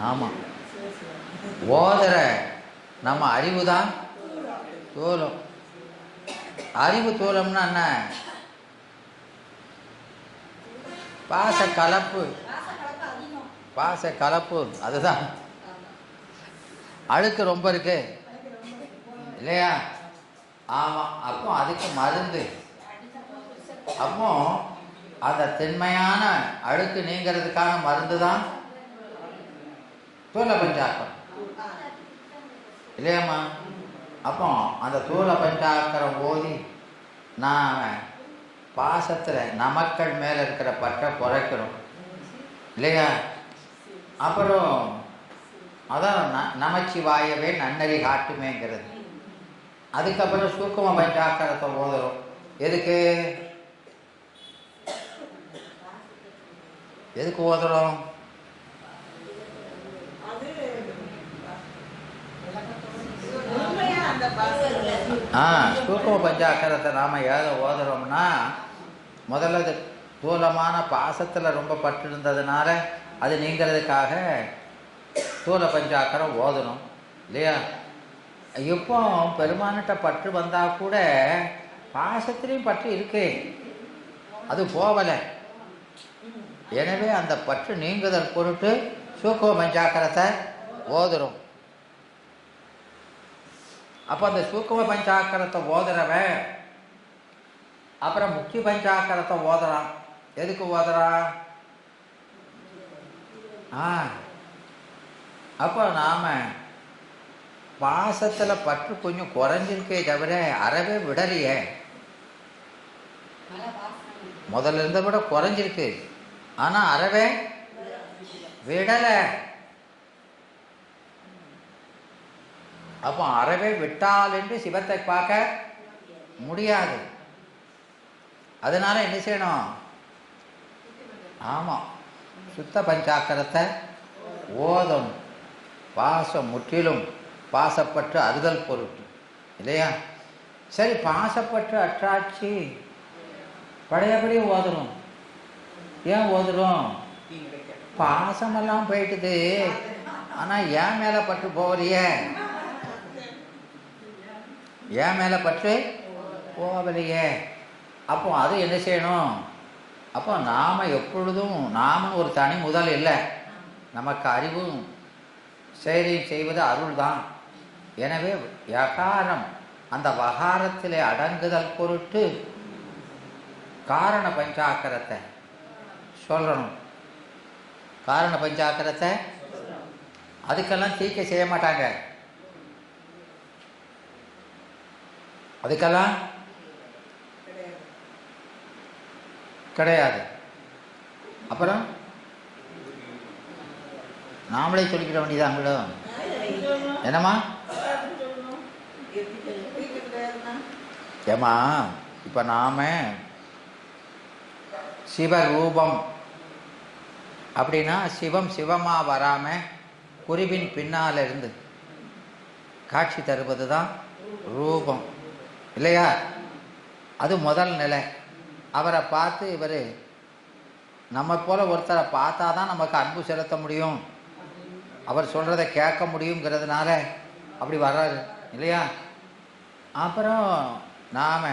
ஆமாம், ஓதர நம்ம அறிவு தான் தூளம். அறிவு தூளம்னா என்ன? பாச கலப்பு, பாச கலப்பு. அதுதான் அழுக்கு ரொம்ப இருக்கு இல்லையா? ஆமாம். அப்போ அதுக்கு மருந்து. அப்போ அந்த திண்மையான அழுக்கு நீங்கிறதுக்கான மருந்து தான் தூள பஞ்சாக்கரம் இல்லையாம்மா? அப்போ அந்த தூள பஞ்சாக்கரம் ஓதி நாம் பாசத்தில் நமக்கள் மேலே இருக்கிற பற்றை குறைக்கிறோம் இல்லையா? அப்புறம் அதான் நமச்சிவாயவே நன்னறி காட்டுமேங்கிறது. அதுக்கப்புறம் சூக்கும பஞ்சாக்கரத்தை ஓதுறோம். எதுக்கு எதுக்கு ஓதுறோம்? சூக்கும பஞ்சாக்கரத்தை நாம் ஏத ஓதுறோம்னா முதல்ல அது தூலமான பாசத்தில் ரொம்ப பற்று இருந்ததுனால அது நீங்கிறதுக்காக தூள பஞ்சாக்கரம் ஓதணும் இல்லையா? இப்போ பெருமானிட்ட பற்று வந்தால் கூட பாசத்துலேயும் பற்று இருக்கு, அது போகலை. எனவே அந்த பற்று நீங்குதல் பொருட்டு சூக்கும பஞ்சாக்கரத்தை ஓதுறோம். அப்போ அந்த சூக்கும பஞ்சாக்கரத்தை ஓதுறவன் அப்புறம் முக்கிய பஞ்சாக்கரத்தை ஓதுறான். எதுக்கு ஓதுறான்? அப்போ நாம் பாசத்தில் பற்று கொஞ்சம் குறைஞ்சிருக்கே தவிர அறவே விடலையே. முதல்ல இருந்த விட குறைஞ்சிருக்கு, ஆனால் அறவே விடலை. அப்போ அறவே விட்டால் என்று சிவத்தை பார்க்க முடியாது. அதனால என்ன செய்யணும்? ஆமாம், சுத்த பஞ்சாக்கரத்தை ஓதணும். பாசம் முற்றிலும் பாசப்பற்று அறுதல் பொருட்டு இல்லையா? சரி, பாசப்பற்று அற்றாட்சி பழையபடி ஓதுறோம். ஏன் ஓதுறோம்? பாசமெல்லாம் போயிட்டுது, ஆனால் ஏன் மேலே பற்று போகலைய? ஏன் மேலே பற்று போகலையே? அப்போ அது என்ன செய்யணும்? அப்போ நாம் எப்பொழுதும் நாமும் ஒரு தனி முதல் இல்லை. நமக்கு அறிவும் செயலையும் செய்வது அருள் தான். எனவே யகாரம் அந்த வகாரத்திலே அடங்குதல் பொருட்டு காரண பஞ்சாக்கரத்தை சொல்லணும். காரண பஞ்சாக்கரத்தை அதுக்கெல்லாம் தீக்க செய்ய மாட்டாங்க. அதுக்கெல்லாம் கிடையாது. அப்புறம் நாமளே சொல்லிக்கிற வேண்டியதாங்களோ? என்னம்மா? ஏம்மா, இப்போ நாம் சிவரூபம் அப்படின்னா சிவம் சிவமாக வராமல் குருவின் பின்னால் இருந்து காட்சி தருவது தான் ரூபம் இல்லையா? அது முதல் நிலை. அவரை பார்த்து இவர் நம்ம போல் ஒருத்தரை பார்த்தா தான் நமக்கு அன்பு செலுத்த முடியும், அவர் சொல்கிறத கேட்க முடியுங்கிறதுனால அப்படி வர்றாரு இல்லையா? அப்புறம் நாம்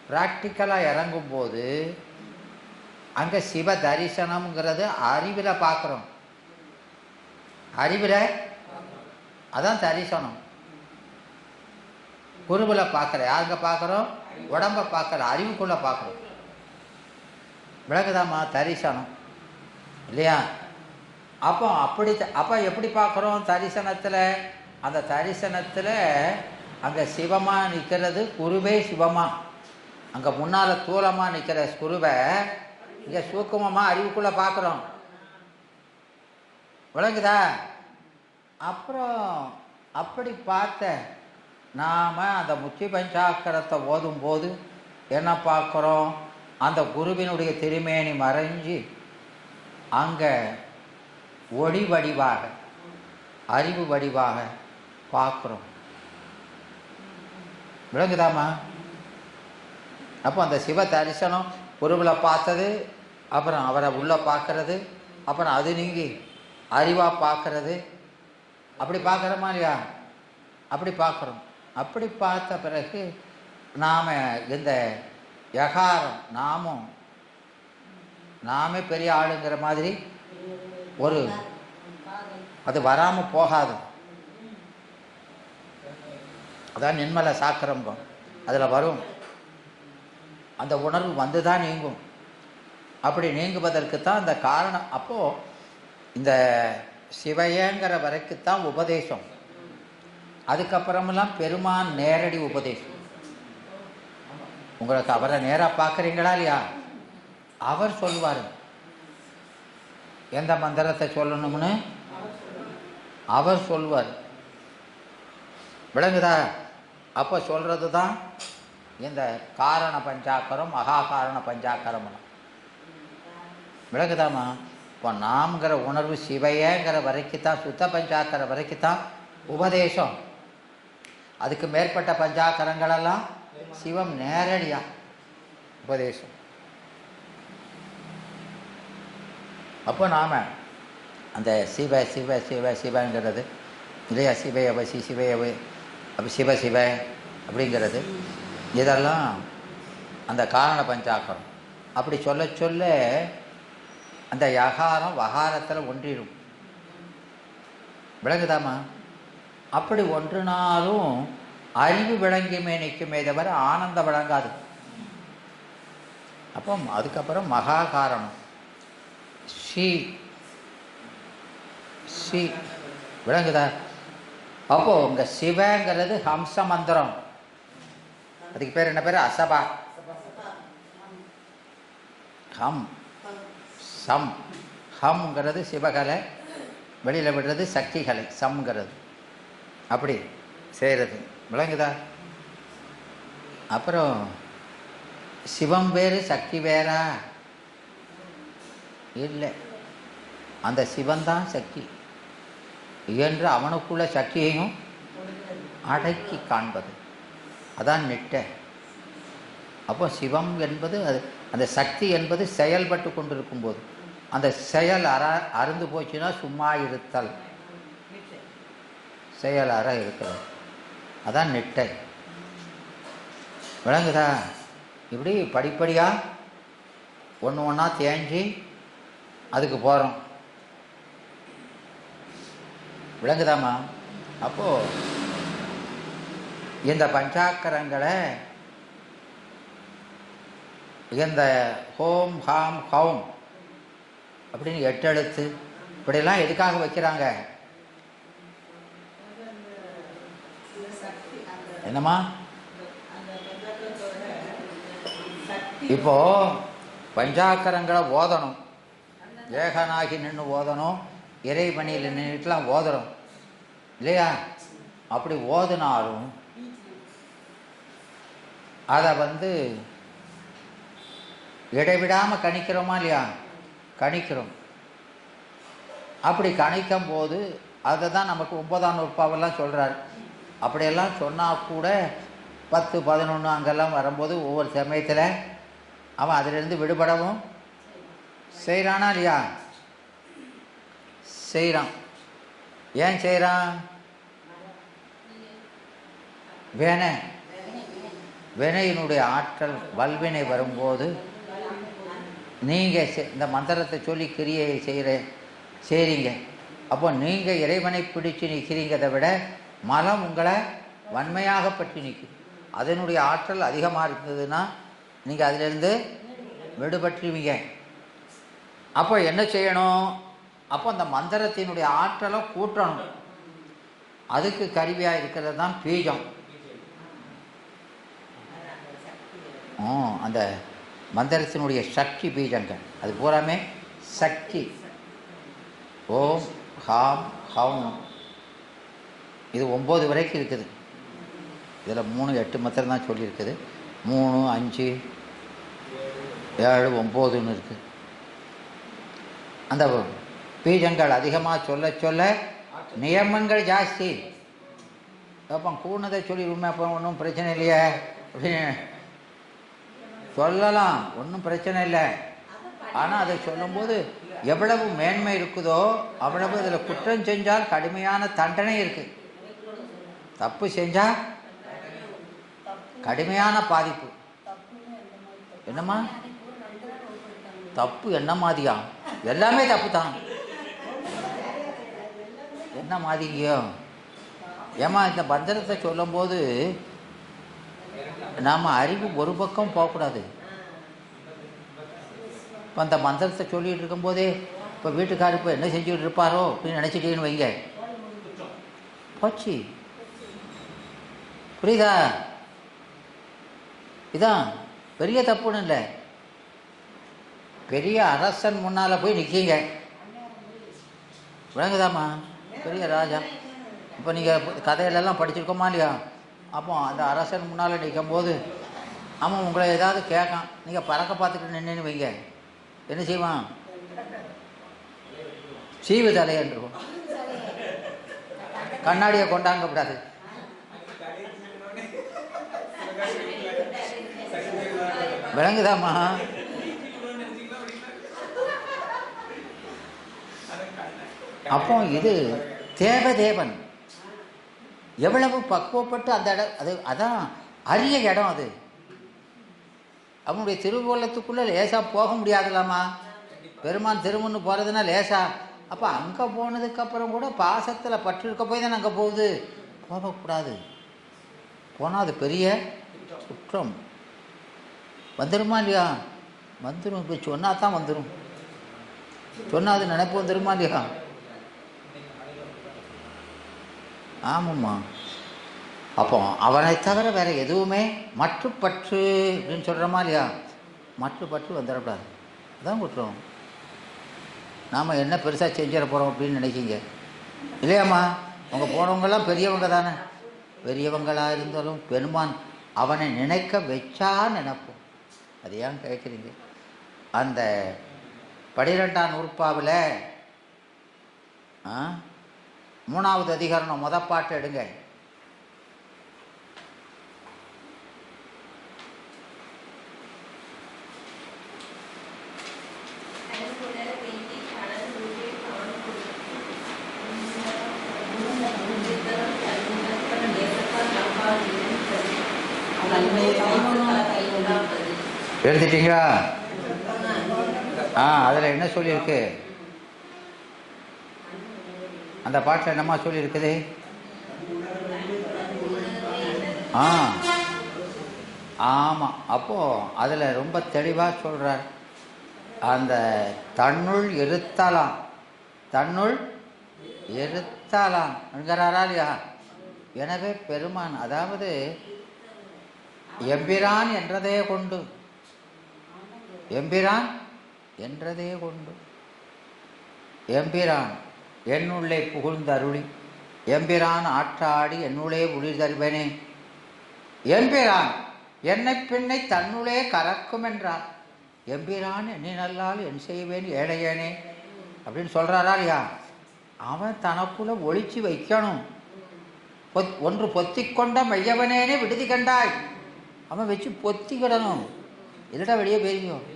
ப்ராக்டிக்கலாக இறங்கும்போது அங்கே சிவ தரிசனம்ங்கிறது அறிவில் பார்க்குறோம். அறிவில் அதான் தரிசனம். குருவில் பார்க்குற அங்கே பார்க்குறோம், உடம்பை பார்க்குற அறிவுக்குள்ளே பார்க்குறோம். விளக்குதாம்மா தரிசனம் இல்லையா? அப்போ எப்படி பார்க்குறோம் தரிசனத்தில்? அந்த தரிசனத்தில் அங்கே சிவமாக நிற்கிறது குருவே சிவமாக, அங்கே முன்னால் தூரமாக நிற்கிற குருவை இங்கே சூக்குமமாக அறிவுக்குள்ளே பார்க்குறோம். விளங்குதா? அப்புறம் அப்படி பார்த்த நாம் அந்த முச்சி பஞ்சாக்கரத்தை ஓதும்போது என்ன பார்க்குறோம்? அந்த குருவினுடைய திருமேனி மறைஞ்சி அங்கே ஒளி வடிவாக அறிவு வடிவாக பார்க்குறோம். விளங்குதாமா? அப்போ அந்த சிவ தரிசனம் குருவில் பார்த்தது, அப்புறம் அவரை உள்ளே பார்க்கறது, அப்புறம் அது நீங்கி அறிவாக பார்க்கறது. அப்படி பார்க்குறோமா இல்லையா? அப்படி பார்க்குறோம். அப்படி பார்த்த பிறகு நாம் இந்த யகாரம் நாமே பெரிய ஆளுங்கிற மாதிரி ஒரு அது வராமல் போகாது. அதான் நிர்மல சாக்கரம்பம், அதில் வரும். அந்த உணர்வு வந்து தான் நீங்கும். அப்படி நீங்குவதற்குத்தான் அந்த காரணம். அப்போது இந்த சிவையங்கிற வரைக்குத்தான் உபதேசம். அதுக்கப்புறமெல்லாம் பெருமான் நேரடி உபதேசம். உங்களுக்கு அவரை நேராக பார்க்குறீங்களா இல்லையா? அவர் சொல்லுவார் எந்த மந்திரத்தை சொல்லணும்னு அவர் சொல்லுவார். விளங்குதா? அப்போ சொல்கிறது தான் இந்த காரண பஞ்சாக்கரம், மகா காரண பஞ்சாக்கரம். விளங்குதாமா? இப்போ நாம்ங்கிற உணர்வு சிவையங்கிற வரைக்குத்தான், சுத்த பஞ்சாக்கர வரைக்குத்தான் உபதேசம். அதுக்கு மேற்பட்ட பஞ்சாக்கரங்களெல்லாம் சிவம் நேரடியாக உபதேசம். அப்போ நாம் அந்த சிவ சிவ சிவ சிவங்கிறது இல்லையா? சிவையவசி சிவையவு அப்போ சிவ சிவ அப்படிங்கிறது இதெல்லாம் அந்த காரண பஞ்சாக்கரம். அப்படி சொல்ல சொல்ல அந்த யகாரம் வகாரத்தில் ஒன்றிடும். விளங்குதாமா? அப்படி ஒன்றுனாலும் அறிவு விளங்கியுமே நிற்குமே தவிர ஆனந்தம் விளங்காது. அப்போ அதுக்கப்புறம் மகா காரணம் ஷி ஷி. விளங்குதா? அப்போ உங்க சிவங்கிறது ஹம்ச மந்திரம். அதுக்கு பேர் என்ன பேர்? அசபா. ஹம் சம். ஹம்ங்கிறது சிவகலை, வெளியில் விடுறது சக்திகலை. சம்ங்கிறது அப்படி செய்கிறது. விளங்குதா? அப்புறம் சிவம் வேறு சக்தி வேறா? இல்லை, அந்த சிவன்தான் சக்தி என்று அவனுக்குள்ள சக்தியையும் அடக்கி காண்பது. அதான் நிட்ட. அப்போ சிவம் என்பது அது, அந்த சக்தி என்பது செயல்பட்டு கொண்டிருக்கும் போது அந்த செயல் அருந்து போச்சுன்னா சும்மா இருத்தல், செயல் இருக்கிறது. அதான் நிட்டை. விளங்குதா? இப்படி படிப்படியாக ஒன்று ஒன்றா தேஞ்சி அதுக்கு போகிறோம். விளங்குதாமா? அப்போது இந்த பஞ்சாக்கரங்களை இந்த ஹோம் ஹாம் ஹவும் அப்படின்னு 8 எழுத்து இப்படியெல்லாம் எதுக்காக வைக்கிறாங்க? என்னம்மா? இப்போ பஞ்சாக்கரங்களை ஓதணும், ஏகனாகி நின்று ஓதணும், இறைவனியில் நின்றுட்டுலாம் ஓதுறோம் இல்லையா? அப்படி ஓதுனாலும் அதை இடைவிடாமல் கணிக்கிறோமா இல்லையா? கணிக்கிறோம். அப்படி கணிக்கும் போது அதை தான் நமக்கு 9ஆம் நூற்பாவெல்லாம் சொல்கிறார். அப்படியெல்லாம் சொன்னால் கூட 10, 11 அங்கெல்லாம் வரும்போது ஒவ்வொரு சமயத்தில் அவன் அதிலிருந்து விடுபடவும் செய்கிறானா இல்லையா? செய்கிறான். ஏன் செய்கிறான்? வேணே வினையினுடைய ஆற்றல் வல்வினை வரும்போது நீங்கள் இந்த மந்திரத்தை சொல்லி கிரியை செய்கிறீங்க. அப்போ நீங்கள் இறைவனை பிடிச்சு நிற்கிறீங்கிறத விட மலம் உங்களை வன்மையாக பற்றி நிற்கும். அதனுடைய ஆற்றல் அதிகமாக இருந்ததுன்னா நீங்கள் அதிலிருந்து விடுபட்டுருவீங்க. அப்போ என்ன செய்யணும்? அப்போ அந்த மந்திரத்தினுடைய ஆற்றலை கூட்டணும். அதுக்கு கருவியாக இருக்கிறது தான் பீஜம். அந்த மந்திரத்தினுடைய சக்தி பீஜங்கள் அது பூராமே சக்தி. ஓம் ஹாம் ஹம் இது 9 வரைக்கும் இருக்குது. இதில் 3 8 மந்திரம் தான் சொல்லியிருக்குது. 3 5 7 9ன்னு இருக்குது. அந்த பீஜங்கள் அதிகமாக சொல்ல சொல்ல நியமங்கள் ஜாஸ்தி. அப்போ கூடுனதை சொல்லிடுவோமே, அப்போ ஒன்றும் பிரச்சனை இல்லையே அப்படின்னு சொல்லலாம், ஒன்றும் பிரச்சனை இல்லை. ஆனால் அதை சொல்லும்போது எவ்வளவு மேன்மை இருக்குதோ அவ்வளவு அதில் குற்றம் செஞ்சால் கடுமையான தண்டனை இருக்குது. தப்பு செஞ்சால் கடுமையான பாதிப்பு. என்னம்மா தப்பு? என்ன மாதிரியா? எல்லாமே தப்பு தான். என்ன மாதிரியோ? ஏமா இந்த மந்திரத்தை சொல்லும்போது நாம் அறிவு ஒரு பக்கம் போகக்கூடாது. இப்போ அந்த மந்திரத்தை சொல்லிகிட்டு இருக்கும்போதே இப்போ வீட்டுக்காரர் இப்போ என்ன செஞ்சுக்கிட்டு இருப்பாரோ அப்படின்னு நினச்சிட்டேன்னு வைங்க, போச்சு. புரியுதா? இதான் பெரிய தப்புன்னு இல்லை. பெரிய அரசன் முன்னால் போய் நிற்கீங்க, விளங்குதாம்மா? பெரிய ராஜா. இப்போ நீங்கள் கதையிலெல்லாம் படிச்சிருக்கோமா இல்லையா? அப்போ அந்த அரசன் முன்னால் நிற்கும் போது அவன் உங்களை ஏதாவது கேட்கான், நீங்கள் பறக்க பார்த்துக்கிட்டு நின்றுன்னு வைங்க, என்ன செய்வான்? சீவு தலையன்றுவோம். கண்ணாடியை கொண்டாங்க கூடாது. விளங்குதாம்மா? அப்போ இது தேவதேவன் எவ்வளவு பக்குவப்பட்டு அந்த இடம், அது அதான் அரிய இடம். அது அவனுடைய திருவுள்ளத்துக்குள்ளே லேசாக போக முடியாதுலாமா? பெருமான் திருமுன்னு போகிறதுனா லேசா? அப்போ அங்கே போனதுக்கப்புறம் கூட பாசத்தில் பற்று இருக்க போய் தானே அங்கே போகுது. போகக்கூடாது. போனால் அது பெரிய குற்றம். வந்துடுமா இல்லையா? வந்துடும். இப்போ சொன்னால் தான் வந்துடும். சொன்னால் அது நினைப்பு வந்துடுமா இல்லையா? ஆமாம்மா. அப்போ அவனை தவிர வேறு எதுவுமே மற்றுப்பற்று அப்படின்னு சொல்கிறோமா இல்லையா? மற்றுப்பற்று வந்துடக்கூடாது. அதான் குற்றம். நாம் என்ன பெருசாக செஞ்சிட போகிறோம் அப்படின்னு நினைக்கிங்க இல்லையாம்மா? அவங்க போனவங்கெல்லாம் பெரியவங்க தானே. பெரியவங்களாக இருந்தாலும் பெருமான் அவனை நினைக்க வச்சா நினைப்போம். அது ஏன் கேட்குறீங்க? அந்த 12ஆம் நூற்பாவில் 3வது அதிகரணம் பாட்டு எடுங்க. எடுத்துட்டீங்களா? அதில் என்ன சொல்லியிருக்கு? அந்த பாட்டில் என்னம்மா சொல்லியிருக்குது? ஆமாம். அப்போது அதில் ரொம்ப தெளிவாக சொல்கிறார். அந்த தன்னுள் இருத்தலாம், தன்னுள் இருத்தலாம் என்கிறாரா இல்லையா? எனவே பெருமான், அதாவது எம்பிரான் என்றதே கொண்டு, எம்பிரான் என்றதே கொண்டு, எம்பிரான் என்னுள்ளே புகுந்தருளி, எம்பிரான் ஆற்றாடி என்னுள்ளே உளிர் தருவனே, எம்பிரான் என்னை பெண்ணை தன்னுள்ளே கறக்கும் என்றார். எம்பிரான் என்னை நல்லால் என் செய்வேன் ஏழையனே அப்படின்னு சொல்கிறாரா இல்லையா? அவன் தனக்குள்ள ஒழிச்சு வைக்கணும். ஒன்று பொத்தி கொண்ட மையவனேனே விடுதி கண்டாய், அவன் வச்சு பொத்திக்கிடணும். இல்லட்டா வெளியே போயிருக்கும்.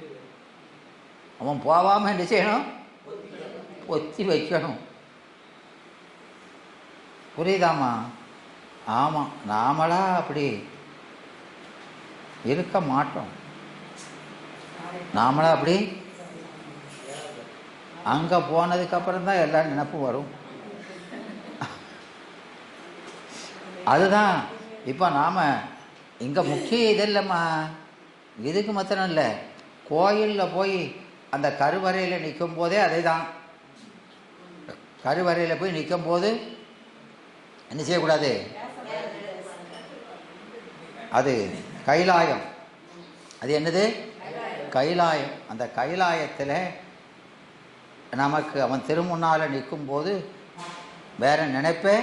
அவன் போகாமல் என்ன செய்யணும்? பொத்தி வைக்கணும். புரியுதாம்மா? ஆமாம். நாமளா அப்படி இருக்க மாட்டோம். நாமளும் அப்படி அங்கே போனதுக்கப்புறம் தான் எல்லா நினப்பும் வரும். அதுதான் இப்போ நாம் இங்கே முக்கிய இது இல்லைம்மா, இதுக்கு மாத்திரம் இல்லை, கோயிலில் போய் அந்த கருவறையில் நிற்கும் போதே அதே தான். கருவறையில் போய் நிற்கும் போது என்ன செய்யக்கூடாது? அது கைலாயம். அது என்னது? கைலாயம். அந்த கைலாயத்தில் நமக்கு அவன் திருமுன்னால் நிற்கும் போது வேற நினைப்பே,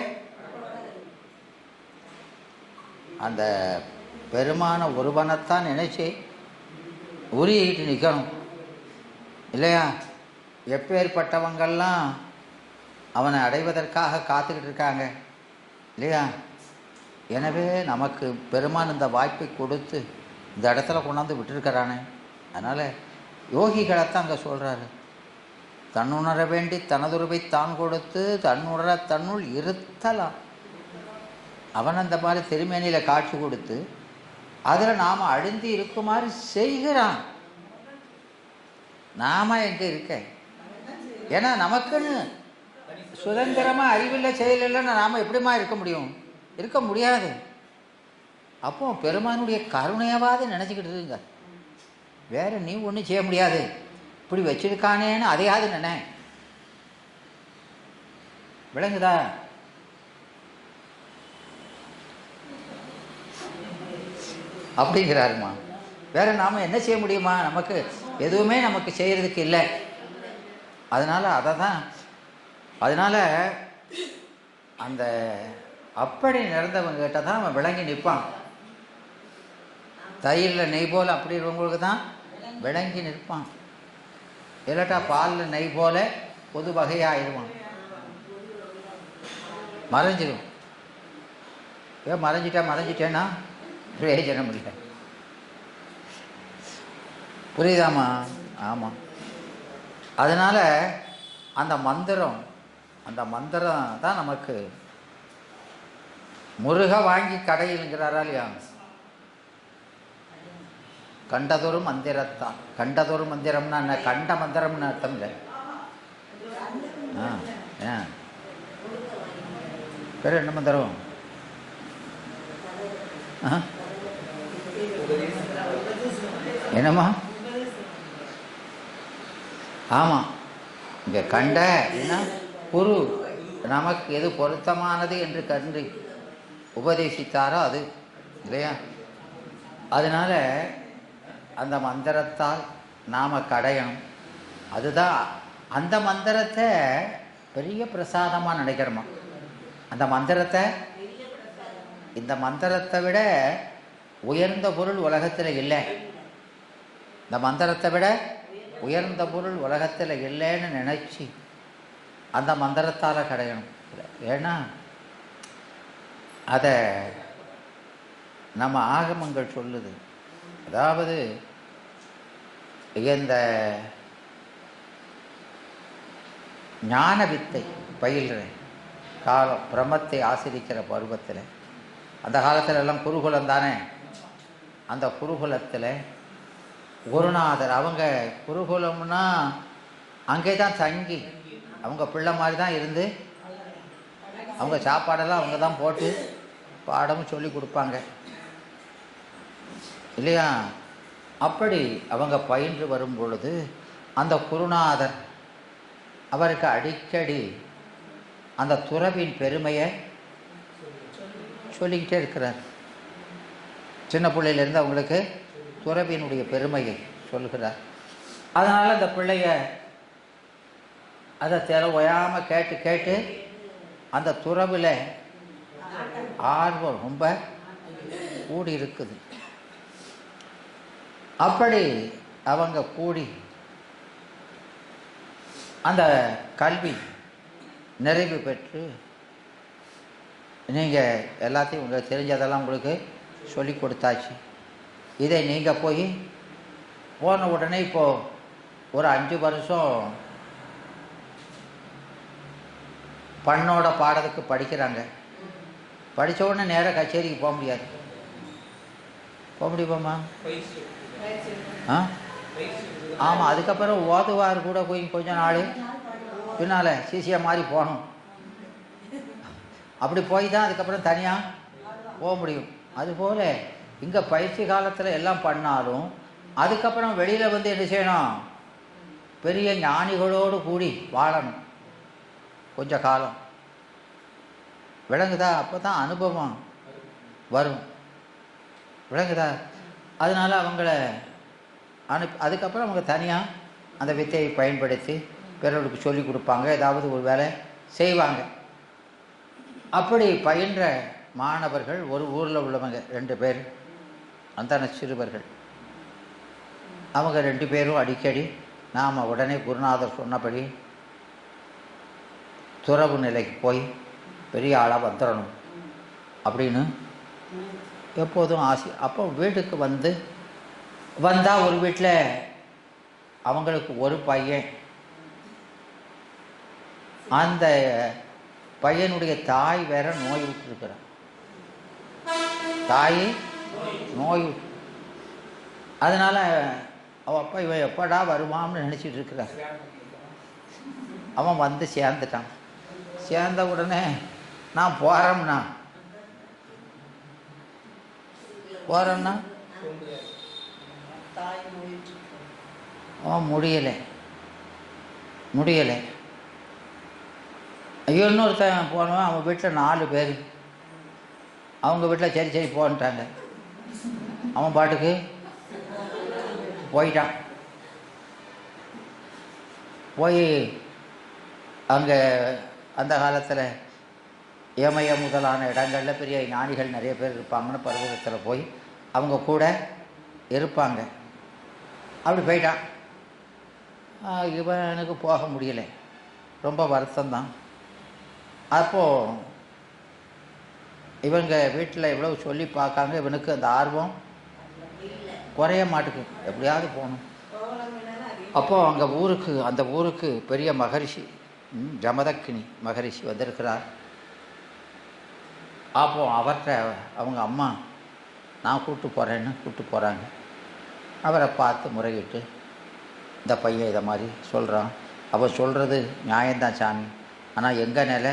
அந்த பெருமான ஒருவனைத்தான் நினைச்சு உருகிட்டு நிற்கணும் இல்லையா? எப்பேற்பட்டவங்கள்லாம் அவனை அடைவதற்காக காத்துக்கிட்டு இருக்காங்க இல்லையா? எனவே நமக்கு பெருமான் இந்த வாய்ப்பை கொடுத்து இந்த இடத்துல கொண்டாந்து விட்டுருக்கிறானே. அதனால் யோகிகளைத்தான் அங்கே சொல்கிறாரு, தன்னுணர வேண்டி தனதுருவை தான் கொடுத்து தன்னுணர தன்னுள் இருத்தலாம். அவன் அந்த மாதிரி திருமேனியில் காட்சி கொடுத்து அதில் நாம் அழுந்தி இருக்குமாறு செய்கிறான். நாம எங்கே இருக்க? ஏன்னா நமக்குன்னு சுதந்திரமாக அறிவில்லை செயலில்லைன்னு நாம் எப்படிமா இருக்க முடியும்? இருக்க முடியாது. அப்போ பெருமானுடைய கருணையாவது நினச்சிக்கிட்டு இருங்க. வேற நீ ஒன்றும் செய்ய முடியாது. இப்படி வச்சிருக்கானேன்னு அதையாவது நினை. விளங்குதா? அப்படிங்கிறாருமா. வேற நாம் என்ன செய்ய முடியுமா? நமக்கு எதுவுமே நமக்கு செய்கிறதுக்கு இல்லை. அதனால் அதை தான், அதனால் அந்த அப்படி நிறந்தவங்கிட்ட தான் அவன் விளங்கி நிற்பான். தயிரில் நெய் போல் அப்படி இருக்கவங்களுக்கு தான் விளங்கி நிற்பான். இல்லாட்டா பாலில் நெய் போல பொது வகையாகிடுவான், மறைஞ்சிடும். ஏன் மறைஞ்சிட்டேன்னா பிரயோஜனம் இல்லை. புரியுதாம்மா? ஆமாம். அதனால் அந்த மந்திரம் தான் நமக்கு முருக வாங்கி கடையிலுங்கிறாரா இல்லையா? கண்டதொரு மந்திரத்தான். கண்டதொரு மந்திரம்னா என்ன? கண்ட மந்திரம்னு அர்த்தம் இல்லை. வேறு என்ன மந்திரம்? என்னம்மா? ஆமாம், இங்கே கண்ட ஏன்னா குரு நமக்கு எது பொருத்தமானது என்று கண்டு உபதேசித்தாரோ அது இல்லையா? அதனால் அந்த மந்திரத்தால் நாம் கடையணும். அதுதான் அந்த மந்திரத்தை பெரிய பிரசாதமாக நினைக்கிறோமா? அந்த மந்திரத்தை, இந்த மந்திரத்தை விட உயர்ந்த பொருள் உலகத்தில் இல்லை. இந்த மந்திரத்தை விட உயர்ந்த பொருள் உலகத்தில் இல்லைன்னு நினச்சி அந்த மந்திரத்தால் கடையணும். ஏன்னா அதை நம்ம ஆகமங்கள் சொல்லுது. அதாவது இந்த ஞான வித்தை பயில்றேன் காலம், பிரம்மத்தை ஆசிரிக்கிற பருவத்தில், அந்த காலத்தில் எல்லாம் குருகுலம் தானே. அந்த குருகுலத்தில் குருநாதர், அவங்க குருகுலம்னா அங்கே தான் தங்கி அவங்க பிள்ளை மாதிரி தான் இருந்து அவங்க சாப்பாடெல்லாம் அவங்க தான் போட்டு பாடமும் சொல்லி கொடுப்பாங்க இல்லையா? அப்படி அவங்க பயின்று வரும் பொழுது அந்த குருநாதர் அவருக்கு அடிக்கடி அந்த துறவின் பெருமையை சொல்லிக்கிட்டே இருக்கிறார். சின்ன பிள்ளையிலேருந்து அவங்களுக்கு துறவினுடைய பெருமையை சொல்கிறார். அதனால் அந்த பிள்ளைய அதை ஓயாமல் கேட்டு கேட்டு அந்த துறவில் ஆர்வம் ரொம்ப கூடி இருக்குது. அப்படி அவங்க கூடி அந்த கல்வி நிறைவு பெற்று, நீங்கள் எல்லாத்தையும் உங்களுக்கு தெரிஞ்சதெல்லாம் உங்களுக்கு சொல்லி கொடுத்தாச்சு. இதை நீங்கள் போய் போன உடனே இப்போது ஒரு 5 வருஷம் பண்ணோட பாடத்துக்கு படிக்கிறாங்க. படித்த உடனே நேராக கச்சேரிக்கு போக முடியாது. போக முடியுமாம்மா? ஆ ஆமாம். அதுக்கப்புறம் ஓதுவார் கூட போய் கொஞ்ச நாள் பின்னால் சிசியாக மாதிரி போகணும். அப்படி போய் தான் அதுக்கப்புறம் தனியாக போக முடியும். அதுபோல் இங்கே பயிற்சி காலத்தில் எல்லாம் பண்ணாலும் அதுக்கப்புறம் வெளியில் வந்து என்ன செய்யணும்? பெரிய ஞானிகளோடு கூடி வாழணும் கொஞ்ச காலம். விளங்குதா? அப்போ தான் அனுபவம் வரும். விளங்குதா? அதனால் அவங்கள அதுக்கப்புறம் அவங்க தனியாக அந்த வித்தையை பயன்படுத்தி பிறருக்கு சொல்லி கொடுப்பாங்க, ஏதாவது ஒரு வேலை செய்வாங்க. அப்படி பயின்ற மாணவர்கள் ஒரு ஊரில் உள்ளவங்க 2 பேர், அந்த சிறுவர்கள். அவங்க 2 பேரும் அடிக்கடி நாம் உடனே குருநாதர் சொன்னபடி துறவு நிலைக்கு போய் பெரிய ஆளாக வந்துடணும் அப்படின்னு எப்போதும் ஆசை. அப்போ வீட்டுக்கு வந்தால் ஒரு வீட்டில் அவங்களுக்கு ஒரு பையன். அந்த பையனுடைய தாய் வேற நோய் விட்டுருக்கிறான். தாய் நோய் விட்டு, அதனால் அவன் அப்பா இவன் எப்படா வருவான்னு நினச்சிட்டு இருக்கிறான். அவன் வந்து சேர்ந்துட்டான். சேர்ந்த உடனே நான் போகிறேன்னா அவன் முடியலை. இன்னொருத்தன் போனவன், அவன் வீட்டில் 4 பேர். அவங்க வீட்டில் சரி போன்ட்டாங்க. அவன் பாட்டுக்கு போயிட்டான். போய் அங்கே அந்த காலத்தில் ஏமய முதலான இடங்களில் பெரிய ஞானிகள் நிறைய பேர் இருப்பாங்கன்னு பர்வதத்தில் போய் அவங்க கூட இருப்பாங்க. அப்படி போயிட்டான். இவனுக்கு போக முடியலை. ரொம்ப வருத்தம்தான். அப்போது இவங்க வீட்டில் எவ்வளோ சொல்லி பார்க்காங்க. இவனுக்கு அந்த ஆர்வம் குறைய மாட்டுக்கு, எப்படியாவது போகணும். அப்போது அந்த ஊருக்கு பெரிய மகரிஷி, ஜமதக்கினி மகரிஷி வந்திருக்கிறார். அப்போது அவர்கிட்ட அவங்க அம்மா நான் கூப்பிட்டு போகிறாங்க. அவரை பார்த்து முறையிட்டு, இந்த பையன் இதை மாதிரி சொல்கிறான், அவன் சொல்கிறது நியாயம்தான் சாமி, ஆனால் எங்கள் நிலை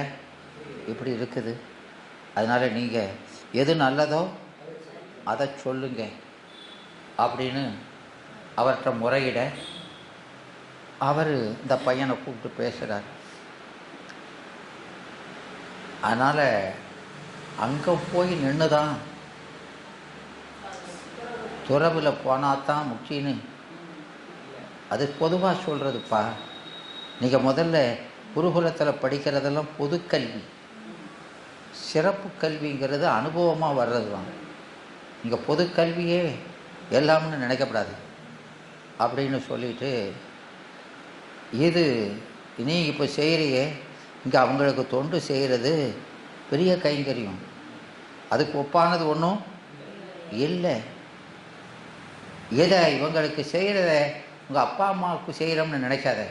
இப்படி இருக்குது, அதனால் நீங்கள் எது நல்லதோ அதை சொல்லுங்க அப்படின்னு அவர்கிட்ட முறையிட, அவர் இந்த பையனை கூப்பிட்டு பேசுகிறார். அதனால் அங்கே போய் நின்று தான் துறவில் போனால் தான் முக்கியன்னு அது பொதுவாக சொல்கிறதுப்பா. நீங்கள் முதல்ல குருகுலத்தில் படிக்கிறதெல்லாம் பொதுக்கல்வி. சிறப்பு கல்விங்கிறது அனுபவமாக வர்றது தான். நீங்கள் பொதுக்கல்வியே எல்லாம்னு நினைக்கப்படாது அப்படின்னு சொல்லிட்டு, இது நீ இப்போ செய்கிறியே, இங்கே அவங்களுக்கு தொண்டு செய்கிறது பெரிய கைங்கரியம், அதுக்கு ஒப்பானது ஒன்றும் இல்லை. எதை இவங்களுக்கு செய்கிறத உங்கள் அப்பா அம்மாவுக்கு செய்கிறோம்னு நினைக்காத,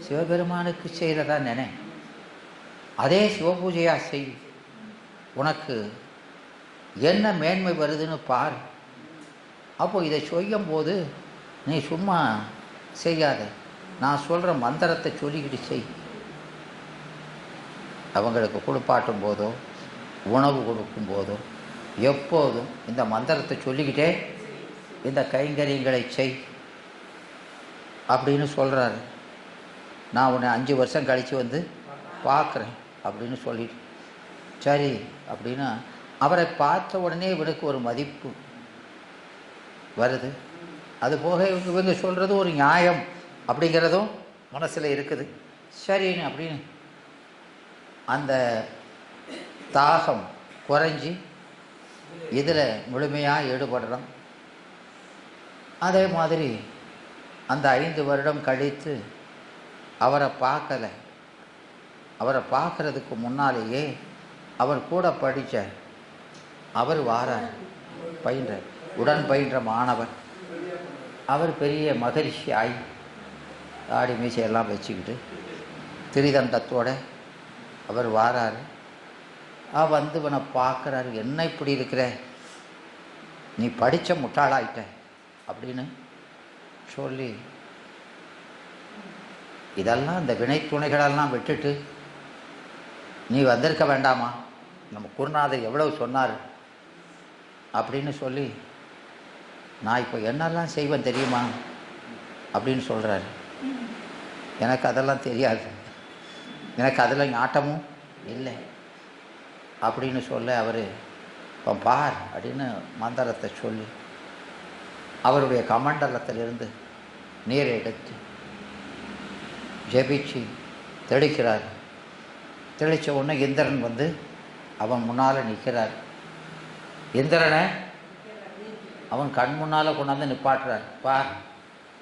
சிவபெருமானுக்கு செய்கிறதா நினை. அதே சிவபூஜையாக செய். உனக்கு என்ன மேன்மை வருதுன்னு பார். அப்போது இதை செய்யும்போது நீ சும்மா செய்யாத, நான் சொல்கிற மந்திரத்தை சொல்லிக்கிட்டு செய். அவங்களுக்கு குளிப்பாட்டும் போதோ உணவு கொடுக்கும் போதோ எப்போதும் இந்த மந்திரத்தை சொல்லிக்கிட்டே இந்த கைங்கரியங்களை செய் அப்படின்னு சொல்கிறாரு. நான் உன்னை 5 வருஷம் கழித்து வந்து பார்க்குறேன் அப்படின்னு சொல்லிட்டு, சரி அப்படின்னா அவரை பார்த்த உடனே இவனுக்கு ஒரு மதிப்பு வருது. அதுபோக இவங்க சொல்கிறது ஒரு நியாயம் அப்படிங்கிறதும் மனசில் இருக்குது. சரின்னு அப்படின்னு அந்த தாகம் குறைஞ்சி இதில் முழுமையாக ஈடுபடுறோம். அதே மாதிரி அந்த 5 வருடம் கழித்து அவரை பார்க்கலை. அவரை பார்க்குறதுக்கு முன்னாலேயே அவர் கூட படித்த அவர் வாரார், உடன் பயின்ற மாணவர். அவர் பெரிய மகரிஷி ஆகி தாடி மீசையெல்லாம் வச்சுக்கிட்டு திரிதண்டத்தோடு அவர் வாரார். வந்து இவனை பார்க்குறாரு, என்ன இப்படி இருக்கிற நீ படித்த முட்டாளாயிட்ட அப்படின்னு சொல்லி, இதெல்லாம் இந்த வினை துணைகளெல்லாம் விட்டுட்டு நீ வந்திருக்க வேண்டாமா, நம்ம குருநாதர் எவ்வளவு சொன்னார் அப்படின்னு சொல்லி, நான் இப்போ என்னெல்லாம் செய்வேன் தெரியுமா அப்படின்னு சொல்கிறாரு. எனக்கு அதெல்லாம் தெரியாது, எனக்கு அதில் ஞாட்டமும் இல்லை அப்படின்னு சொல்ல, அவர் இப்போ பார் அப்படின்னு மந்திரத்தை சொல்லி அவருடைய கமண்டலத்திலிருந்து நீரை எடுத்து ஜெபிச்சு தெளிக்கிறார். தெளித்த உடனே இந்திரன் வந்து அவன் முன்னால் நிற்கிறார். இந்திரனை அவன் கண் முன்னால் கொண்டாந்து நிப்பாட்டுறார். பார்,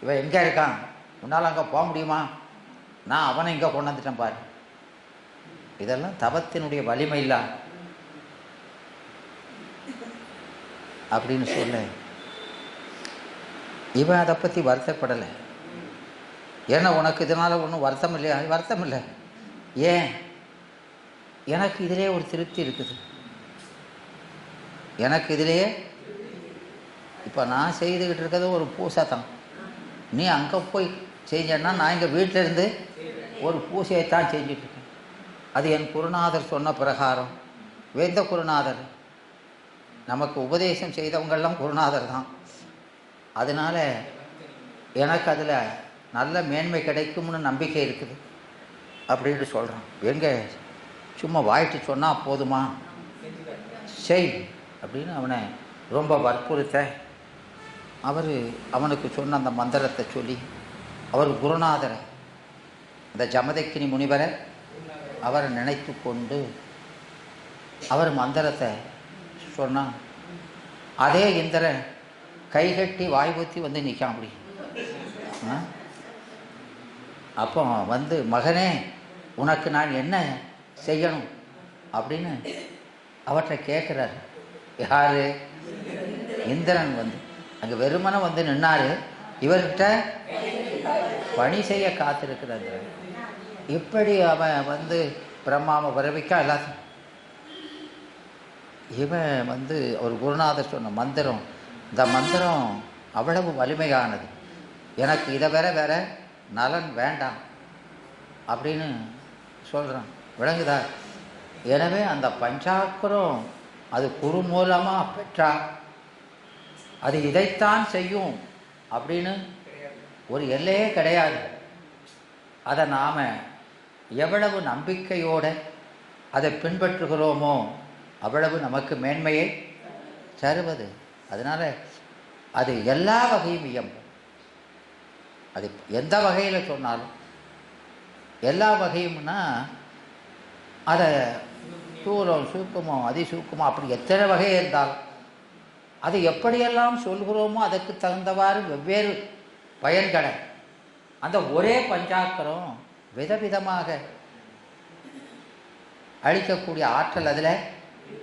இவன் எங்கே இருக்கான், முன்னால் அங்கே போக முடியுமா, நான் அவனை இங்கே கொண்டாந்துட்டேன் பார். இதெல்லாம் தவத்தினுடைய வலிமை இல்லை அப்படின்னு சொல்ல, இவன் அதை பற்றி வருத்தப்படலை. ஏன்னா உனக்கு இதனால் ஒன்றும் வருத்தம் இல்லையா? வருத்தம் இல்லை. ஏன்? எனக்கு இதிலே ஒரு திருப்தி இருக்குது. எனக்கு இதிலேயே இப்போ நான் செய்துக்கிட்டு இருக்கிறது ஒரு பூசை தான். நீ அங்கே போய் செஞ்சேன்னா நான் இங்கே வீட்டில் இருந்து ஒரு பூசையைத்தான் செஞ்சிட்ருக்கேன். அது என் குருநாதர் சொன்ன பிரகாரம். வேந்த குருநாதர் நமக்கு உபதேசம் செய்தவங்கெல்லாம் குருநாதர் தான். அதனால் எனக்கு அதில் நல்ல மேன்மை கிடைக்கும்னு நம்பிக்கை இருக்குது அப்படின்னு சொல்கிறான். எங்கே சும்மா வாயிட்டு சொன்னால் போதுமா, செய் அப்படின்னு அவனை ரொம்ப வற்புறுத்த, அவனுக்கு சொன்ன அந்த மந்திரத்தை சொல்லி அவர் குருநாதரை, அந்த ஜமதக்கினி முனிவரை அவரை நினைத்து கொண்டு அவர் மந்திரத்தை சொன்னான். அதே இந்திரன் கைகட்டி வாய்பூத்தி வந்து நிற்கான். அப்படி அப்போ வந்து, மகனே உனக்கு நான் என்ன செய்யணும் அப்படின்னு அவற்றை கேட்குறாரு. யார்? இந்திரன் வந்து அங்கே வெறுமனை வந்து நின்னார். இவர்கிட்ட பணி செய்ய காத்திருக்கிறார். இப்படி அவன் வந்து பிரம்மாவை வரவிக்க எல்லாத்தையும் இவன் வந்து அவர் குருநாதர் சொன்ன மந்திரம், இந்த மந்திரம் அவ்வளவு வலிமையானது, எனக்கு இதை வேற நலன் வேண்டாம் அப்படின்னு சொல்கிறான். விளங்குதா? எனவே அந்த பஞ்சாக்கரம் அது குரு மூலமாக பெற்றா அது இதைத்தான் செய்யும் அப்படின்னு ஒரு எல்லையே கிடையாது. அதை நாம் எவ்வளவு நம்பிக்கையோடு அதை பின்பற்றுகிறோமோ அவ்வளவு நமக்கு மேன்மையை தருவது. அதனால் அது எல்லா வகையும் இயம்பும். அது எந்த வகையில் சொன்னாலும், எல்லா வகையும்னா அதை தூரம் சூக்குமோ அதிசூக்குமோ அப்படி எத்தனை வகை இருந்தாலும் அது எப்படியெல்லாம் சொல்கிறோமோ அதற்கு தகுந்தவாறு வெவ்வேறு பயன்களை அந்த ஒரே பஞ்சாக்கரம் விதவிதமாக அளிக்கக்கூடிய ஆற்றல் அதில்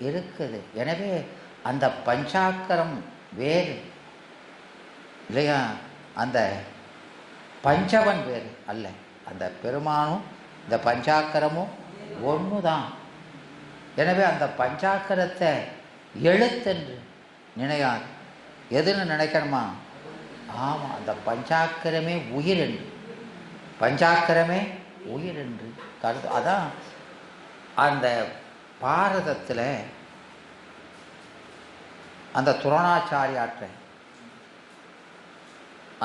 இருக்குது. எனவே அந்த பஞ்சாக்கரம் வேறு இல்லையா, அந்த பஞ்சவன் வேறு அல்ல. அந்த பெருமானும் இந்த பஞ்சாக்கரமும் ஒன்று தான். எனவே அந்த பஞ்சாக்கரத்தை எழுத்தென்று நினையாது. எதுன்னு நினைக்கணுமா? ஆமாம், அந்த பஞ்சாக்கரமே உயிர் என்று, பஞ்சாக்கரமே உயிர் என்று கருது. அதான் அந்த பாரதத்தில் அந்த துரோணாச்சாரியாற்ற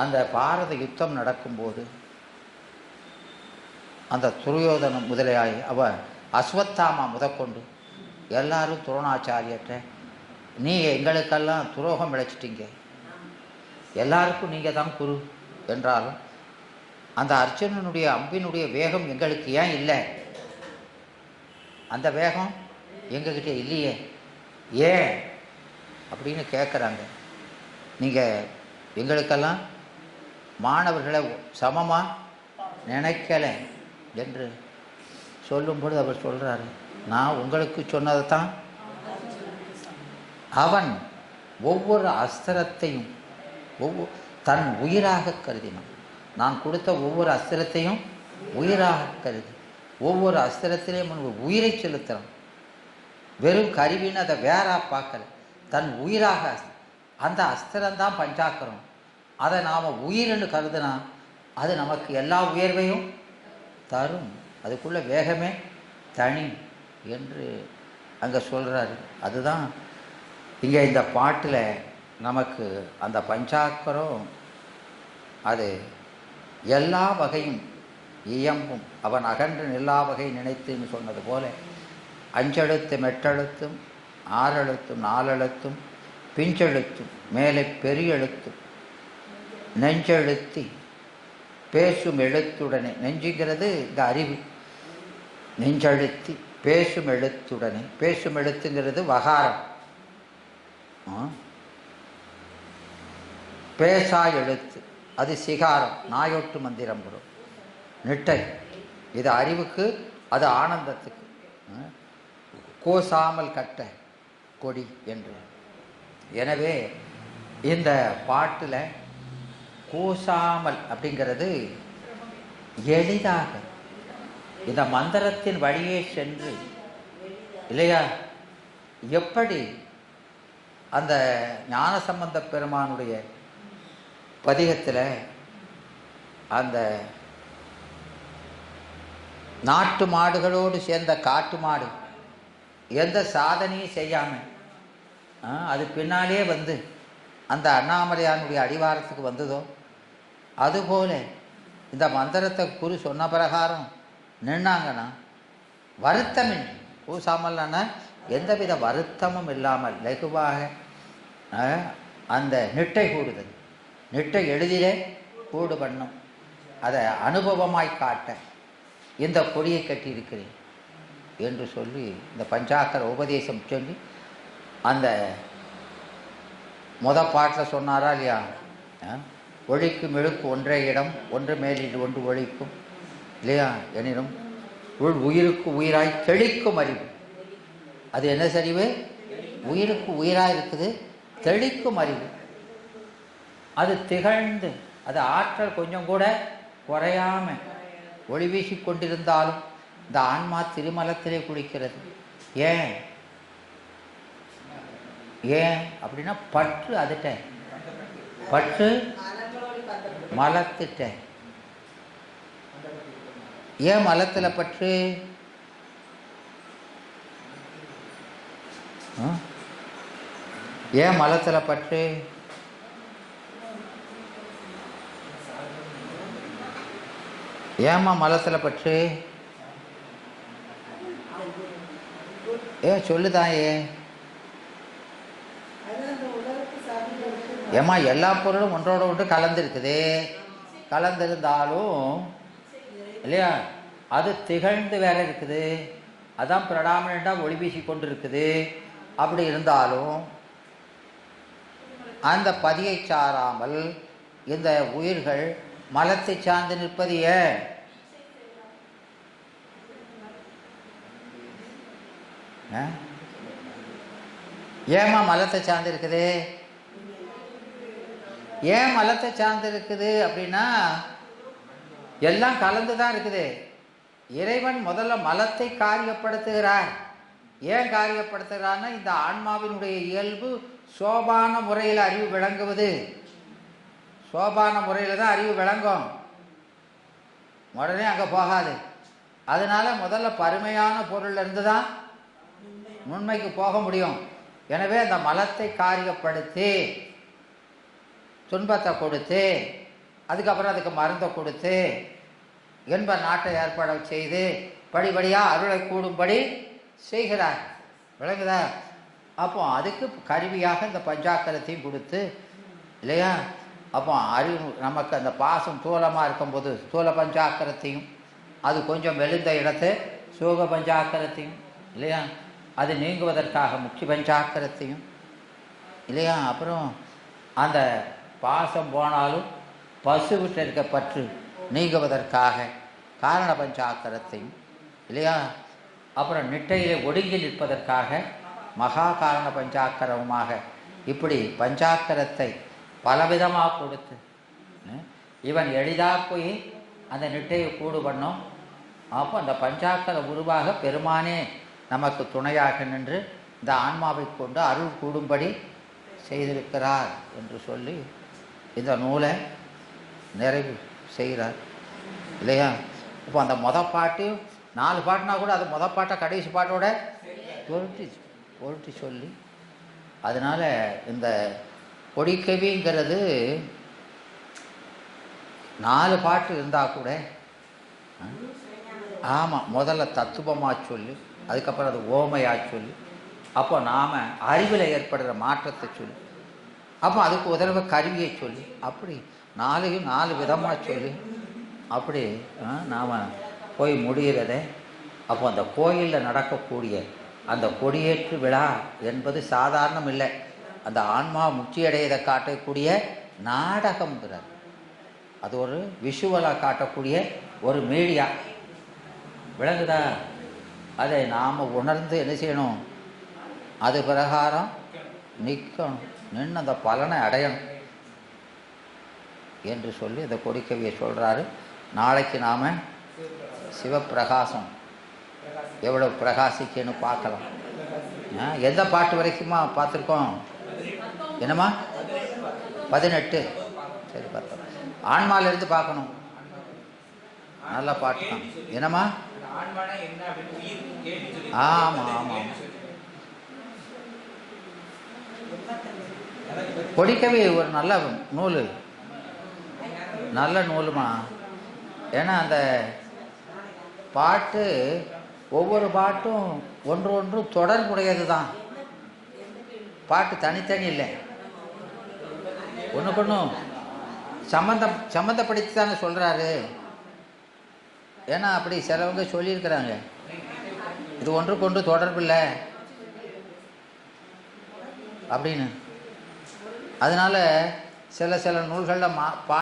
அந்த பாரத யுத்தம் நடக்கும்போது அந்த துரியோதனம் முதலையாய் அவ அஸ்வத்தாமா முதற்கொண்டு எல்லாரும் துரோணாச்சாரியற்ற, நீ எங்களுக்கெல்லாம் துரோகம் விளைச்சிட்டீங்க, எல்லாருக்கும் நீங்கள் தான் குரு என்றாலும் அந்த அர்ஜுனனுடைய அம்பினுடைய வேகம் எங்களுக்கு ஏன் இல்லை? அந்த வேகம் எங்ககிட்ட இல்லையே, ஏன் அப்படின்னு கேட்குறாங்க. நீங்கள் எங்களுக்கெல்லாம் மாணவர்களை சமமாக நினைக்கலை என்று சொல்லும்பொழுது அவர் சொல்கிறாரு, நான் உங்களுக்கு சொன்னதை தான். அவன் ஒவ்வொரு அஸ்திரத்தையும் தன் உயிராக கருதினான். நான் கொடுத்த ஒவ்வொரு அஸ்திரத்தையும் உயிராக கருதி ஒவ்வொரு அஸ்திரத்திலையும் உயிரை செலுத்துகிறான். வெறும் கருவின்னு அதை வேறா பார்க்கல, தன் உயிராக அந்த அஸ்திரம்தான் பஞ்சாக்கரம். அதை நாம் உயிர்னு கருதுனா அது நமக்கு எல்லா உயர்வையும் தரும். அதுக்குள்ள வேகமே தனி என்று அங்கே சொல்கிறாரு. அதுதான் இங்கே இந்த பாட்டில் நமக்கு அந்த பஞ்சாக்கரம் அது எல்லா வகையும் இயம்பும். அவன் அகன்று எல்லா வகை நினைத்துன்னு சொன்னது போல 5 எழுத்து மெட்டெழுத்தும் 6 எழுத்தும் 4 எழுத்தும் பிஞ்செழுத்தும் மேலே பெரிய எழுத்தும் நெஞ்செழுத்தி பேசும் எழுத்துடனே, நெஞ்சுங்கிறது இந்த அறிவு, நெஞ்செழுத்தி பேசும் எழுத்துடனே, பேசும் எழுத்துங்கிறது வகாரம், பேசா எழுத்து அது சிகாரம், நாயொட்டு மந்திரம் வரும், நிட்டை இது அறிவுக்கு, அது ஆனந்தத்துக்கு. கோசாமல் கட்ட கொடி என்று. எனவே இந்த பாட்டில் கூசாமல் அப்படிங்கிறது எளிதாக இந்த மந்திரத்தின் வழியே சென்று இல்லையா, எப்படி அந்த ஞானசம்பந்த பெருமானுடைய பதிகத்தில் அந்த நாட்டு மாடுகளோடு சேர்ந்த காட்டு மாடு எந்த சாதனையும் செய்யாமல் அது பின்னாலே வந்து அந்த அண்ணாமலையானுடைய அடிவாரத்துக்கு வந்ததோ, அதுபோல இந்த மந்திரத்தை குரு சொன்ன பிரகாரம் நின்னாங்கன்னா வருத்தமின்றி, கூசாமல்னா எந்தவித வருத்தமும் இல்லாமல் லகுவாக அந்த நிட்டை கூடுதல், நிட்டை எளிதிலே கூடு பண்ணும், அதை அனுபவமாய் காட்ட இந்த கொடியை கட்டியிருக்கிறேன் என்று சொல்லி இந்த பஞ்சாக்கர உபதேசம் சொல்லி அந்த பாட்டில் சொன்னாரா இல்லையா, ஒழிக்கும் எழுக்கு ஒன்றே இடம் ஒன்று மேலில் ஒன்று ஒழிக்கும் இல்லையா, எனினும் உயிருக்கு உயிராய் தெளிக்கும் அறிவு. அது என்ன சரிவு? உயிருக்கு உயிராக இருக்குது, தெளிக்கும் அறிவு. அது திகழ்ந்து, அது ஆற்றல் கொஞ்சம் கூட குறையாம ஒளி வீசி கொண்டிருந்தாலும் இந்த ஆன்மா திருமலத்திலே குளிக்கிறது. ஏன் ஏன் அப்படின்னா பற்று அதுட்ட, பற்று மலத்திட்ட. ஏன் மலத்தில் பற்று? ஏன் மலத்தில் பற்று? ஏமா மலத்தில் பற்று? சொல்லுதாயே ஏமா, எல்லா பொருளும் ஒன்றோட ஒன்று கலந்துருக்குது, கலந்திருந்தாலும் இல்லையா அது திகழ்ந்து வேற இருக்குது, அதான் பிரடாமினாக ஒளி வீசி கொண்டு இருக்குது. அப்படி இருந்தாலும் அந்த பதியை சாராமல் இந்த உயிர்கள் மலத்தை சார்ந்து நிற்பது ஏன்? ஏமா மலத்தை சார்ந்து இருக்குது? ஏன் மலத்தை சார்ந்து இருக்குது அப்படின்னா எல்லாம் கலந்து தான் இருக்குது. இறைவன் முதல்ல மலத்தை காரியப்படுத்துகிறார். ஏன் காரியப்படுத்துகிறான்னா இந்த ஆன்மாவினுடைய இயல்பு சோபான முறையில் அறிவு விளங்குவது. சோபான முறையில் தான் அறிவு விளங்கும், உடனே அங்கே போகாது. அதனால முதல்ல பருமையான பொருள்லேருந்து தான் உண்மைக்கு போக முடியும். எனவே அந்த மலத்தை காரியப்படுத்தி துன்பத்தை கொடுத்து, அதுக்கப்புறம் அதுக்கு மருந்தை கொடுத்து என்ப நாட்டை ஏற்பட செய்து படிப்படியாக அருளை கூடும்படி செய்கிறார். விளங்குதா? அப்போ அதுக்கு கருவியாக இந்த பஞ்சாக்கரத்தையும் கொடுத்து இல்லையா, அப்போ அறிவு நமக்கு அந்த பாசம் தூலமாக இருக்கும்போது ஸ்தூல பஞ்சாக்கரத்தையும், அது கொஞ்சம் மெலிந்த இடத்து சூக பஞ்சாக்கரத்தையும் இல்லையா, அது நீங்குவதற்காக முக்கிய பஞ்சாக்கரத்தையும் இல்லையா, அப்புறம் அந்த பாசம் போனாலும் பசுவிட்ட இருக்க பற்று நீங்குவதற்காக காரண பஞ்சாக்கரத்தையும் இல்லையா, அப்புறம் நிட்டையிலே ஒடுங்கி நிற்பதற்காக மகா காரண பஞ்சாக்கரமாக இப்படி பஞ்சாக்கரத்தை பலவிதமாக கொடுத்து இவன் எளிதாக போய் அந்த நிட்டையை கூடு பண்ணோம். அப்போ அந்த பஞ்சாக்கர உருவாக பெருமானே நமக்கு துணையாக நின்று இந்த ஆன்மாவை கொண்டு அருள் கூடும்படி செய்திருக்கிறார் என்று சொல்லி இந்த நூலை நிறைவு செய்கிறார் இல்லையா. இப்போ அந்த பாட்டு 4 பாட்டுனா கூட அது பாட்டை கடைசி பாட்டோட பொருட்டி சொல்லி, அதனால் இந்த கொடிக்கவிங்கிறது 4 பாட்டு இருந்தால் கூட ஆமாம், முதல்ல தத்துவமாக சொல்லி, அதுக்கப்புறம் அது ஓமையாக சொல்லி, அப்போ நாம் அறிவில் ஏற்படுற மாற்றத்தை சொல்லி, அப்போ அதுக்கு உதவ கருவியை சொல்லி, அப்படி 4 விதமாக சொல்லி அப்படி நாம் போய் முடிகிறதே. அப்போ அந்த கோயிலில் நடக்கக்கூடிய அந்த கொடியேற்று விழா என்பது சாதாரணம் இல்லை. அந்த ஆன்மா முக்தியடையதை காட்டக்கூடிய நாடகம்ங்கிறார். அது ஒரு விஷுவலாக காட்டக்கூடிய ஒரு மீடியா. விளங்குதா? அதை நாம் உணர்ந்து என்ன செய்யணும்? அது பிரகாரம் நிற்கணும், நின்று அந்த பலனை அடையணும் என்று சொல்லி அந்த கொடிக்கவியை சொல்கிறாரு. நாளைக்கு நாம் சிவப்பிரகாசம் எவ்வளோ பிரகாசிக்கன்னு பார்க்கலாம். எந்த பாட்டு வரைக்குமா பார்த்துருக்கோம்? என்னம்மா? 18. சரி, பார்த்தோம். ஆன்மாவிலிருந்து பார்க்கணும். நல்ல பாட்டு தான். என்னம்மா? ஆமாம் ஆமாம். கொடிக்கவி ஒரு நல்ல நூல், நல்ல நூலுமா. ஏன்னா அந்த பாட்டு ஒவ்வொரு பாட்டும் ஒன்று தொடர்புடையது தான். பாட்டு தனித்தனி இல்லை, ஒன்றுக்கொன்று சம்மந்தப்படுத்தி தானே சொல்கிறாரு. ஏன்னா அப்படி சிலவங்க சொல்லியிருக்கிறாங்க, இது ஒன்றுக்கொன்று தொடர்பு இல்லை அப்படின்னு. அதனால் சில நூல்களில்